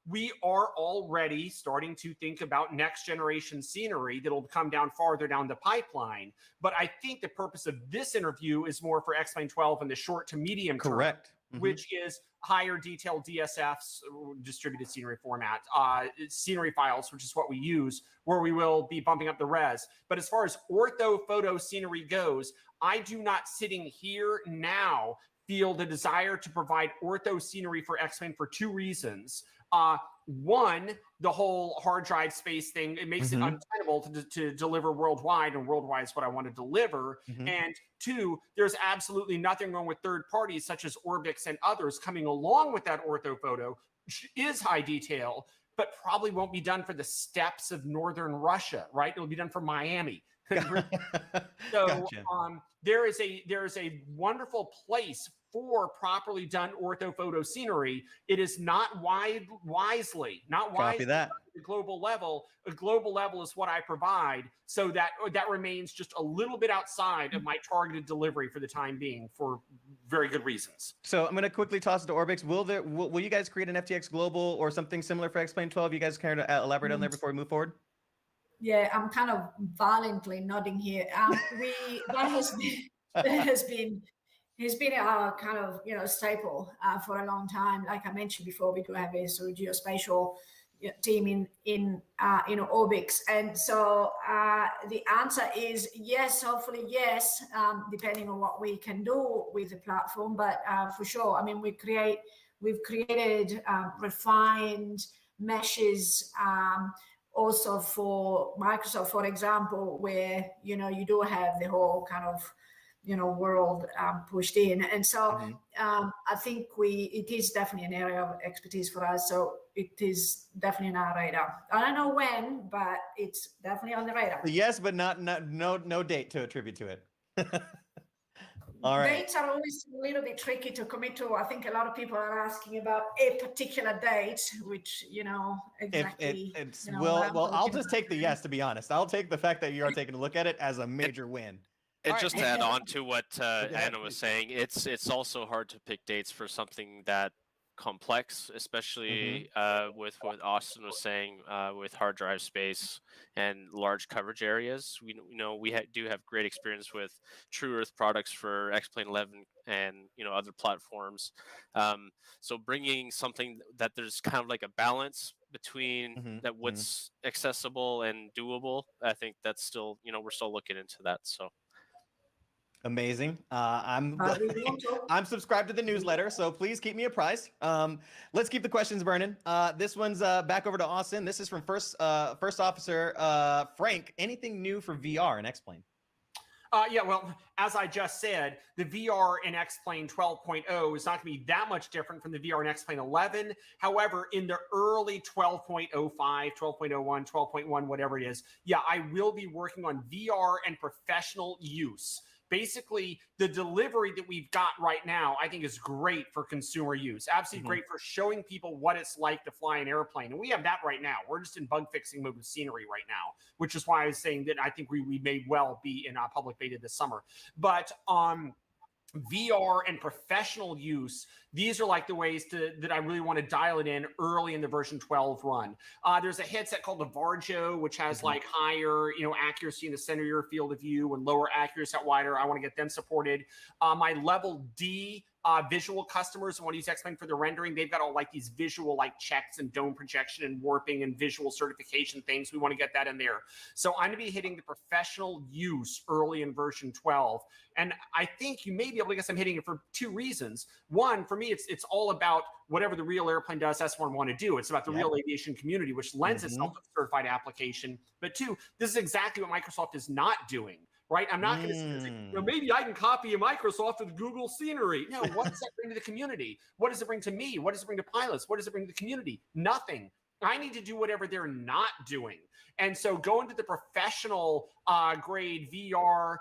we are already starting to think about next generation scenery that'll come down farther down the pipeline. But I think the purpose of this interview is more for X-Plane 12 in the short to medium term. Correct. Which is higher detail DSFs, distributed scenery format, scenery files, which is what we use, where we will be bumping up the res. But as far as orthophoto scenery goes, I do not, sitting here now, feel the desire to provide ortho scenery for X-Plane for 2 reasons. One, the whole hard drive space thing, it makes it untenable to deliver worldwide, and worldwide is what I want to deliver. And 2, there's absolutely nothing wrong with third parties such as Orbx and others coming along with that orthophoto, which is high detail, but probably won't be done for the steppes of northern Russia, right? It'll be done for Miami. So Gotcha. There is a wonderful place for properly done orthophoto scenery. It is not wisely Copy that. at the global level. A global level is what I provide, so that remains just a little bit outside of my targeted delivery for the time being, for very good reasons. So I'm going to quickly toss it to Orbx. Will you guys create an FTX Global or something similar for X-Plane 12? You guys care to elaborate on that before we move forward? Yeah, I'm kind of violently nodding here. That has been our kind of staple for a long time. Like I mentioned before, we do have a sort of geospatial team in Orbx, and so the answer is yes. Hopefully, yes, depending on what we can do with the platform. But for sure, I mean, we've created refined meshes. Also for Microsoft, for example, where you do have the whole kind of world pushed in, and so I think it is definitely an area of expertise for us. So it is definitely on our radar. I don't know when, but it's definitely on the radar. Yes, but no date to attribute to it. All right. Dates are always a little bit tricky to commit to. I think a lot of people are asking about a particular date, which exactly. I'll just take the yes. To be honest, I'll take the fact that you are taking a look at it as a major win. And just to add on to what Anna was saying, it's also hard to pick dates for something that complex, especially with what Austin was saying with hard drive space and large coverage areas. We do have great experience with True Earth products for X-Plane 11 and other platforms. So bringing something that there's kind of like a balance between that what's accessible and doable, I think that's still we're still looking into that. So. Amazing. I'm subscribed to the newsletter, so please keep me apprised. Let's keep the questions burning. This one's back over to Austin. This is from First Officer Frank. Anything new for VR in X-Plane? Yeah, well, as I just said, the VR in X-Plane 12.0 is not going to be that much different from the VR in X-Plane 11. However, in the early 12.05, 12.01, 12.1, whatever it is, yeah, I will be working on VR and professional use. Basically, the delivery that we've got right now, I think, is great for consumer use. Absolutely great for showing people what it's like to fly an airplane. And we have that right now. We're just in bug fixing mode with scenery right now, which is why I was saying that I think we may well be in public beta this summer. But VR and professional use, these are like the ways that I really want to dial it in early in the version 12 run. There's a headset called the Varjo, which has like higher, accuracy in the center of your field of view and lower accuracy out wider. I want to get them supported. My level D visual customers and want to use X-Plane for their rendering, they've got all like these visual like checks and dome projection and warping and visual certification things. We want to get that in there. So I'm going to be hitting the professional use early in version 12. And I think you may be able to guess I'm hitting it for two reasons. One, for me, it's all about whatever the real airplane does, that's what I want to do. It's about the real aviation community, which lends itself to a certified application. But two, this is exactly what Microsoft is not doing. Right? I'm not going to say, maybe I can copy a Microsoft with Google scenery. No, what does that bring to the community? What does it bring to me? What does it bring to pilots? What does it bring to the community? Nothing. I need to do whatever they're not doing. And so go into the professional grade VR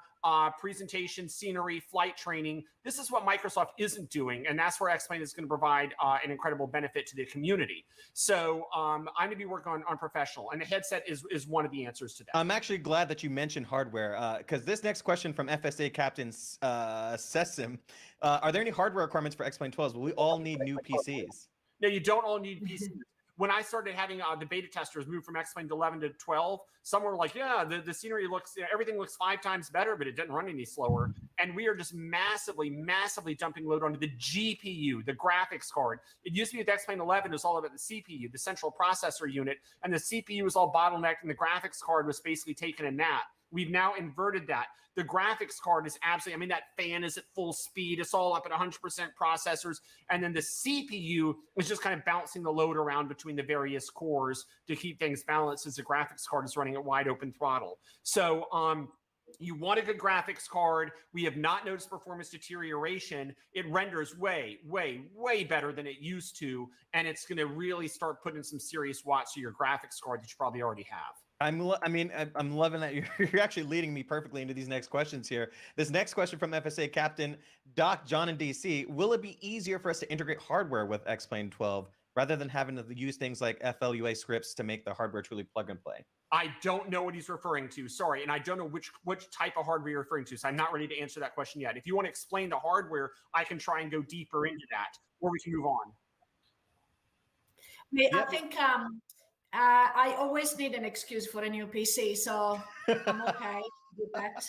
presentation, scenery, flight training. This is what Microsoft isn't doing. And that's where X-Plane is going to provide an incredible benefit to the community. So I'm going to be working on professional. And the headset is one of the answers to that. I'm actually glad that you mentioned hardware because this next question from FSA Captain Sessim, are there any hardware requirements for X-Plane 12s? Will we all need new PCs? No, you don't all need PCs. When I started having the beta testers move from X-Plane to 11 to 12, some were like, yeah, the scenery looks, everything looks 5 times better, but it didn't run any slower. And we are just massively dumping load onto the GPU, the graphics card. It used to be with X-Plane 11, it was all about the CPU, the central processor unit, and the CPU was all bottlenecked, and the graphics card was basically taking a nap. We've now inverted that. The graphics card is absolutely, I mean, that fan is at full speed. It's all up at 100% processors. And then the CPU is just kind of bouncing the load around between the various cores to keep things balanced as the graphics card is running at wide open throttle. So you want a good graphics card. We have not noticed performance deterioration. It renders way better than it used to. And it's going to really start putting some serious watts to your graphics card that you probably already have. I'm loving that you're actually leading me perfectly into these next questions here. This next question from FSA Captain Doc John in DC: will it be easier for us to integrate hardware with X-Plane 12 rather than having to use things like FLUA scripts to make the hardware truly plug and play? I don't know what he's referring to. Sorry, and I don't know which type of hardware you're referring to. So I'm not ready to answer that question yet. If you want to explain the hardware, I can try and go deeper into that, or we can move on. I think I always need an excuse for a new PC, so I'm okay with that.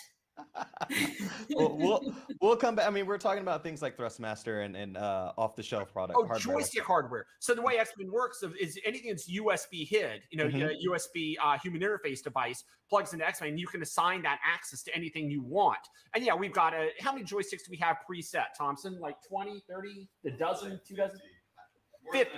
we'll come back. I mean, we're talking about things like Thrustmaster and off-the-shelf product. Oh, hardware. Joystick hardware. So the way X-Plane works is anything that's USB HID, USB human interface device plugs into X-Plane. You can assign that access to anything you want. And yeah, we've got how many joysticks do we have preset, Thompson? Like 20, 30, a dozen, 2 dozen? 50.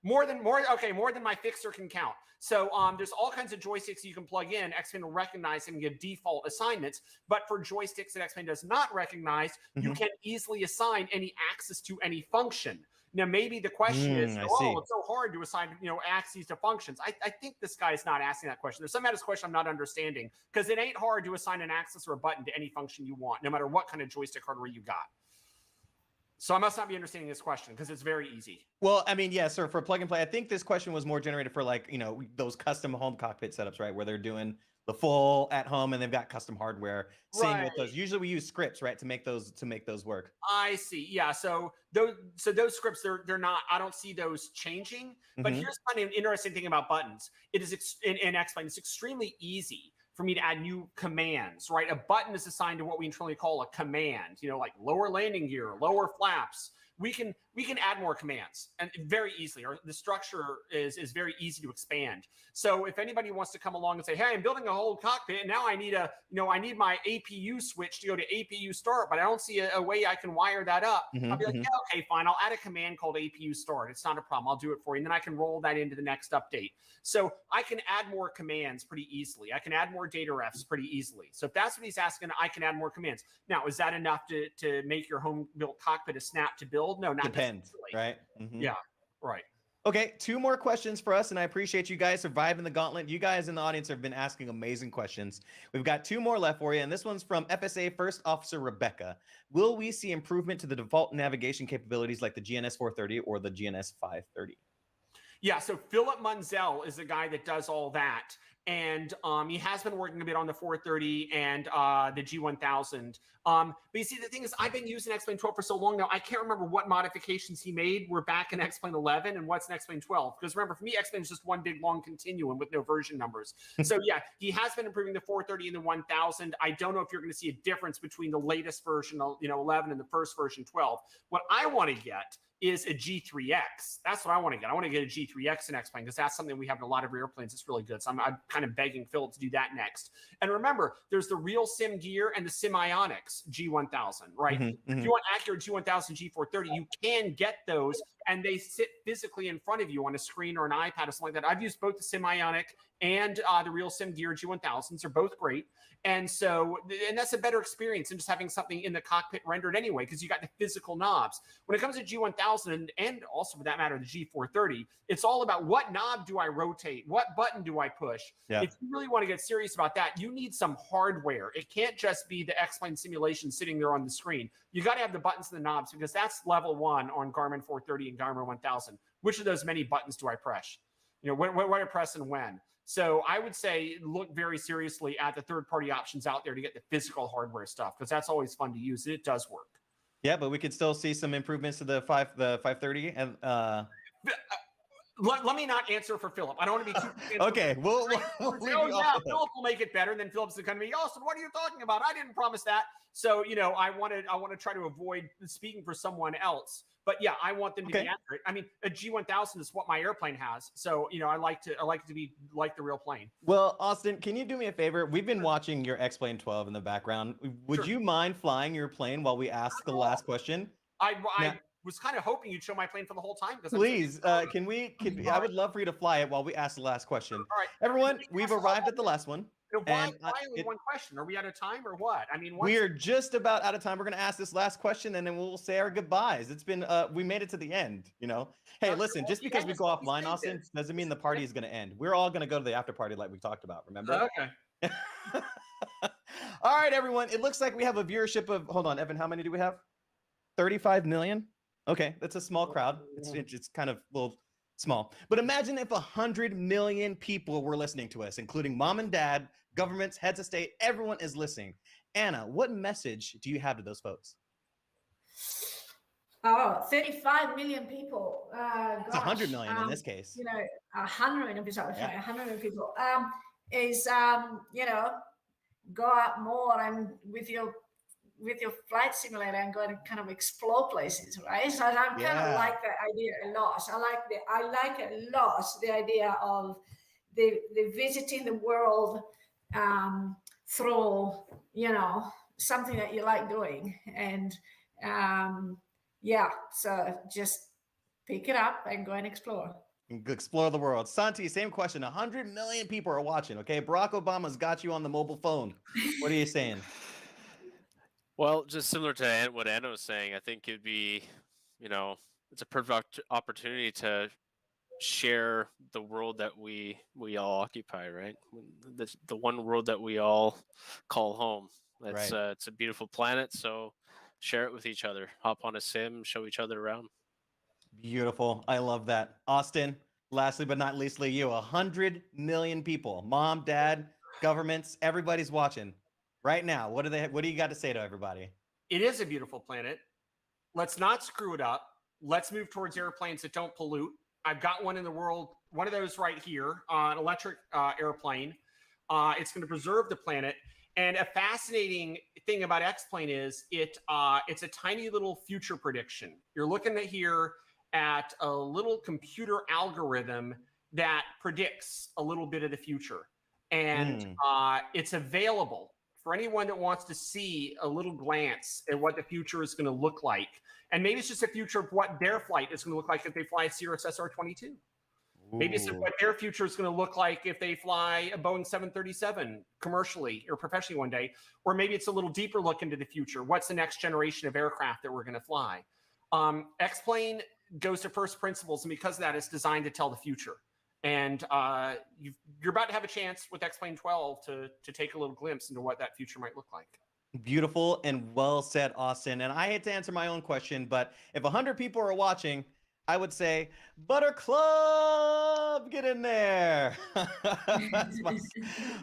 More than my fixer can count. So there's all kinds of joysticks you can plug in. X-Plane will recognize and give default assignments. But for joysticks that X-Plane does not recognize, you can easily assign any access to any function. Now, maybe the question is, it's so hard to assign, access to functions. I think this guy is not asking that question. There's some of this question I'm not understanding, because it ain't hard to assign an access or a button to any function you want, no matter what kind of joystick hardware you got. So I must not be understanding this question, because it's very easy. Well, I mean, yeah, sir, for plug and play, I think this question was more generated for those custom home cockpit setups, right? Where they're doing the full at home and they've got custom hardware. Seeing with those, usually we use scripts, right, to make those work. I see. Yeah. So those scripts, they're not. I don't see those changing. But here's kind of an interesting thing about buttons. It is in X-Plane. It's extremely easy for me to add new commands, right? A button is assigned to what we internally call a command, like lower landing gear, lower flaps. We can add more commands, and very easily. The structure is very easy to expand. So if anybody wants to come along and say, "Hey, I'm building a whole cockpit, and now I need I need my APU switch to go to APU start, but I don't see a way I can wire that up." I'll be like, "Yeah, okay, fine. I'll add a command called APU start. It's not a problem. I'll do it for you, and then I can roll that into the next update." So I can add more commands pretty easily. I can add more data refs pretty easily. So if that's what he's asking, I can add more commands. Now, is that enough to make your home built cockpit a snap to build? No, not depends, right? Yeah, right. Okay, 2 more questions for us, and I appreciate you guys surviving the gauntlet. You guys in the audience have been asking amazing questions. We've got 2 more left for you, and this one's from FSA First Officer Rebecca. Will we see improvement to the default navigation capabilities like the GNS 430 or the GNS 530? Yeah, so Philip Munzel is the guy that does all that. And he has been working a bit on the 430 and the G1000. But you see, the thing is, I've been using X-Plane 12 for so long now, I can't remember what modifications he made were back in X-Plane 11 and what's in X-Plane 12. Because remember, for me, X-Plane is just one big long continuum with no version numbers. So yeah, he has been improving the 430 and the 1000. I don't know if you're going to see a difference between the latest version, 11 and the first version 12. What I want to get is a G3X. That's what I want to get. I want to get a G3X in X-Plane because that's something we have in a lot of airplanes. It's really good. So I'm kind of begging Philip to do that next. And remember, there's the real sim gear and the sim ionics G1000, right? If you want accurate G1000, G430, you can get those and they sit physically in front of you on a screen or an iPad or something like that. I've used both the sim ionic and the real sim gear G1000s. They're both great. And that's a better experience than just having something in the cockpit rendered anyway, because you got the physical knobs. When it comes to G1000 and also for that matter, the G430, it's all about what knob do I rotate? What button do I push? Yeah. If you really want to get serious about that, you need some hardware. It can't just be the X-Plane simulation sitting there on the screen. You got to have the buttons and the knobs because that's level 1 on Garmin 430 and Garmin 1000. Which of those many buttons do I press? What I press and when? So I would say look very seriously at the third-party options out there to get the physical hardware stuff because that's always fun to use and it does work. Yeah, but we could still see some improvements to the 530 and let me not answer for Philip. I don't want to be too okay. We'll Philip will make it better. And then Philip's going to be, Austin, what are you talking about? I didn't promise that. So I want to try to avoid speaking for someone else. But yeah, I want them to be accurate. I mean, a G1000 is what my airplane has. So, I like it to be like the real plane. Well, Austin, can you do me a favor? We've been watching your X-Plane 12 in the background. Would you mind flying your plane while we ask the last question? I was kind of hoping you'd show my plane for the whole time. Please, I would love for you to fly it while we ask the last question. All right. Everyone, we've arrived at the last one. Why only one question? Are we out of time or what? I mean, we are just about out of time. We're going to ask this last question and then we'll say our goodbyes. It's been, we made it to the end, Hey, listen, just because we go offline, Austin, doesn't mean the party is going to end. We're all going to go to the after party like we talked about, remember? Okay. All right, everyone. It looks like we have a viewership of, hold on, Evan, how many do we have? 35 million? Okay, that's a small crowd. It's kind of a little small. But imagine if 100 million people were listening to us, including mom and dad, governments, heads of state, everyone is listening. Anna, what message do you have to those folks? 35 million people. It's 100 million in this case. 100 million people. Okay, 100 million people. Go out more and with your flight simulator and go and kind of explore places, right? So I'm kind of like that idea a lot. I like a lot the idea of the visiting the world through something that you like doing, and so just pick it up and go and explore. Explore the world. Sante, same question. 100 million people are watching. Okay, Barack Obama's got you on the mobile phone. What are you saying? Well, just similar to what Anna was saying, I think it'd be, it's a perfect opportunity to share the world that we all occupy, right? The one world that we all call home. It's a beautiful planet, so share it with each other. Hop on a sim, show each other around. Beautiful. I love that. Austin, lastly but not leastly, you, 100 million people, mom, dad, governments, everybody's watching. Right now, what do you got to say to everybody? It is a beautiful planet. Let's not screw it up. Let's move towards airplanes that don't pollute. I've got one in the world, one of those right here, an electric airplane. It's going to preserve the planet. And a fascinating thing about X-Plane is it's a tiny little future prediction. You're looking at a little computer algorithm that predicts a little bit of the future. And it's available for anyone that wants to see a little glance at what the future is going to look like. And maybe it's just a future of what their flight is going to look like if they fly a Cirrus SR-22. Maybe it's what their future is going to look like if they fly a Boeing 737 commercially or professionally one day. Or maybe it's a little deeper look into the future. What's the next generation of aircraft that we're going to fly? X-Plane goes to first principles, and because of that, it's designed to tell the future. And you're about to have a chance with X-Plane 12 to take a little glimpse into what that future might look like. Beautiful and well said, Austin. And I hate to answer my own question, but if 100 people are watching, I would say, Butter Club, get in there.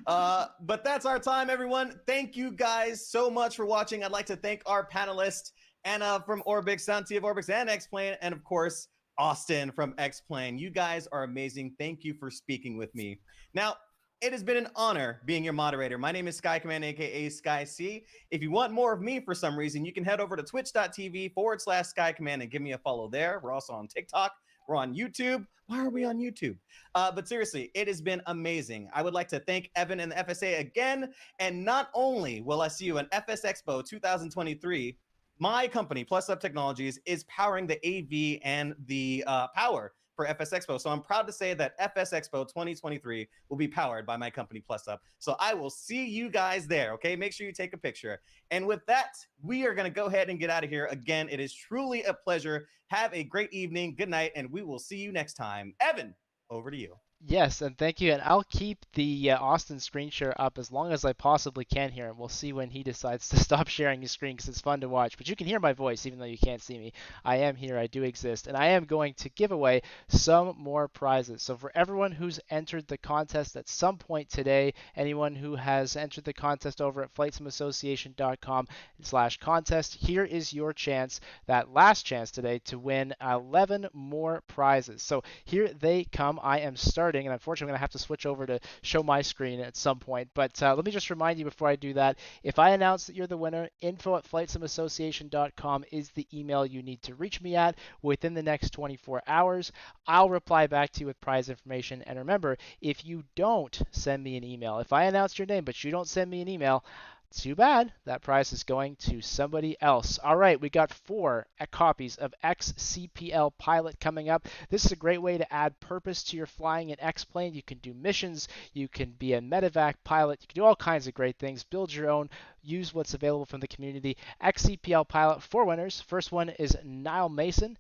But that's our time, everyone. Thank you guys so much for watching. I'd like to thank our panelists, Anna from Orbx, Sante of Orbx and X-Plane, and of course, Austin from X-Plane. You guys are amazing. Thank you for speaking with me. Now, it has been an honor being your moderator. My name is Cicognani, aka Sky C. If you want more of me for some reason, you can head over to twitch.tv/Cicognani and give me a follow there. We're also on TikTok. We're on YouTube. Why are we on YouTube? But seriously, it has been amazing. I would like to thank Evan and the FSA again. And not only will I see you at FS Expo 2023, my company, Plus Up Technologies, is powering the AV and the power for FS Expo. So I'm proud to say that FS Expo 2023 will be powered by my company, Plus Up. So I will see you guys there, okay? Make sure you take a picture. And with that, we are going to go ahead and get out of here. Again, it is truly a pleasure. Have a great evening. Good night, and we will see you next time. Evan, over to you. Yes, and thank you. And I'll keep the Austin screen share up as long as I possibly can here, and we'll see when he decides to stop sharing his screen because it's fun to watch. But you can hear my voice even though you can't see me. I am here, I do exist, and I am going to give away some more prizes. So for everyone who's entered the contest at some point today, anyone who has entered the contest over at flightsimoassociation.com/contest, here is your chance, that last chance today, to win 11 more prizes. So here they come. I am starting, and unfortunately I'm going to have to switch over to show my screen at some point. But let me just remind you before I do that, if I announce that you're the winner, info@flightsimoassociation.com is the email you need to reach me at within the next 24 hours. I'll reply back to you with prize information. And remember, if you don't send me an email, if I announce your name but you don't send me an email, too bad. That prize is going to somebody else. All right, we got 4 copies of XCPL Pilot coming up. This is a great way to add purpose to your flying in X-Plane. You can do missions, you can be a medevac pilot, you can do all kinds of great things. Build your own, use what's available from the community. XCPL Pilot, 4 winners. First one is Neil Mason.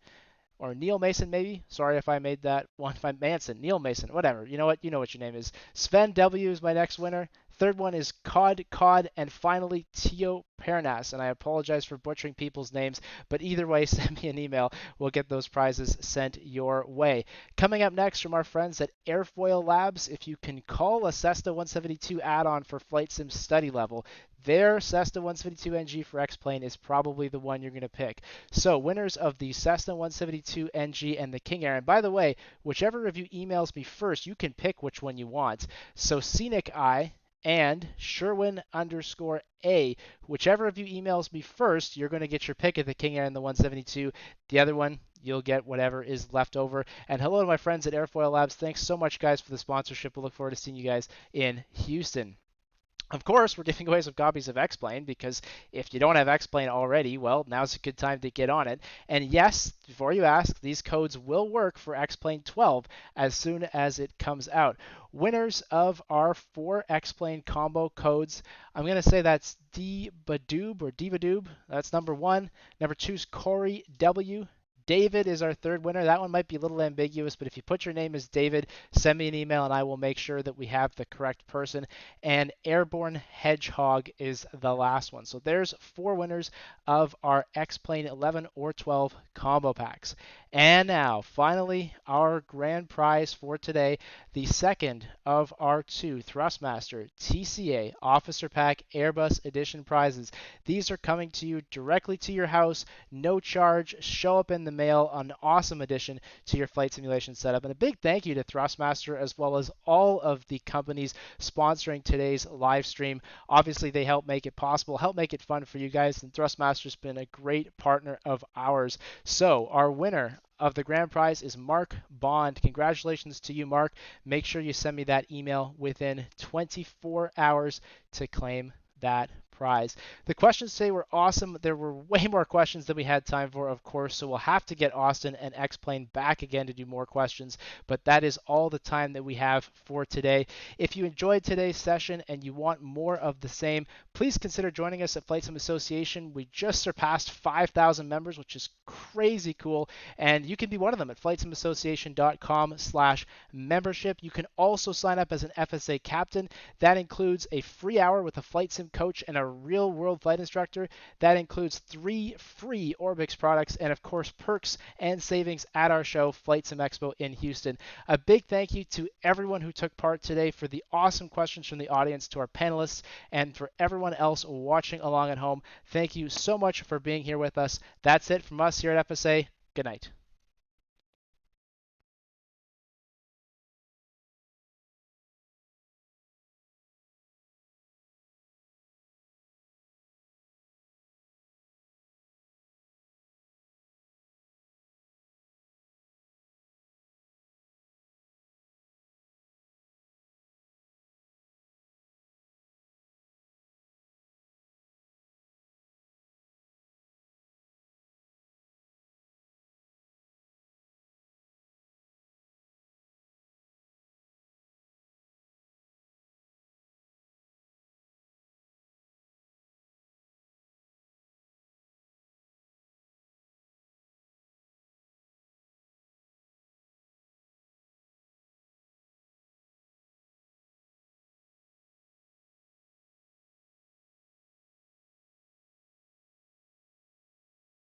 Or Neil Mason, maybe. Sorry if I made that one. If I'm Manson, Neil Mason, whatever. You know what? You know what your name is. Sven W is my next winner. Third one is Cod, and finally Tio Pernas. And I apologize for butchering people's names, but either way, send me an email. We'll get those prizes sent your way. Coming up next from our friends at Airfoil Labs, if you can call a Cessna 172 add-on for Flight Sim study level, their Cessna 172 NG for X-Plane is probably the one you're going to pick. So winners of the Cessna 172 NG and the King Air. And by the way, whichever of you emails me first, you can pick which one you want. So Scenic Eye and Sherwin_A. Whichever of you emails me first, you're going to get your pick of the King Air and the 172. The other one, you'll get whatever is left over. And hello to my friends at Airfoil Labs. Thanks so much, guys, for the sponsorship. We'll look forward to seeing you guys in Houston. Of course, we're giving away some copies of X-Plane because if you don't have X-Plane already, well, now's a good time to get on it. And yes, before you ask, these codes will work for X-Plane 12 as soon as it comes out. Winners of our 4 X-Plane combo codes, I'm going to say that's D-Badoob or Divadoob. That's number 1. Number 2 is Corey W. David is our third winner. That one might be a little ambiguous, but if you put your name as David, send me an email and I will make sure that we have the correct person. And Airborne Hedgehog is the last one. So there's 4 winners of our X-Plane 11 or 12 combo packs. And now, finally, our grand prize for today, the second of our 2 Thrustmaster TCA Officer Pack Airbus Edition prizes. These are coming to you directly to your house, no charge, show up in the mail, an awesome addition to your flight simulation setup. And a big thank you to Thrustmaster as well as all of the companies sponsoring today's live stream. Obviously, they help make it possible, help make it fun for you guys, and Thrustmaster's been a great partner of ours. So our winner of the grand prize is Mark Bond. Congratulations to you, Mark. Make sure you send me that email within 24 hours to claim that prize. The questions today were awesome. There were way more questions than we had time for, of course, so we'll have to get Austin and X-Plane back again to do more questions, but that is all the time that we have for today. If you enjoyed today's session and you want more of the same, please consider joining us at Flight Sim Association. We just surpassed 5,000 members, which is crazy cool, and you can be one of them at flightsimoassociation.com/membership. You can also sign up as an FSA captain. That includes a free hour with a flight sim coach and a real world flight instructor, that includes 3 free Orbx products and of course perks and savings at our show, Flight Sim Expo in Houston. A big thank you to everyone who took part today, for the awesome questions from the audience, to our panelists, and for everyone else watching along at home. Thank you so much for being here with us. That's it from us here at FSA. Good night.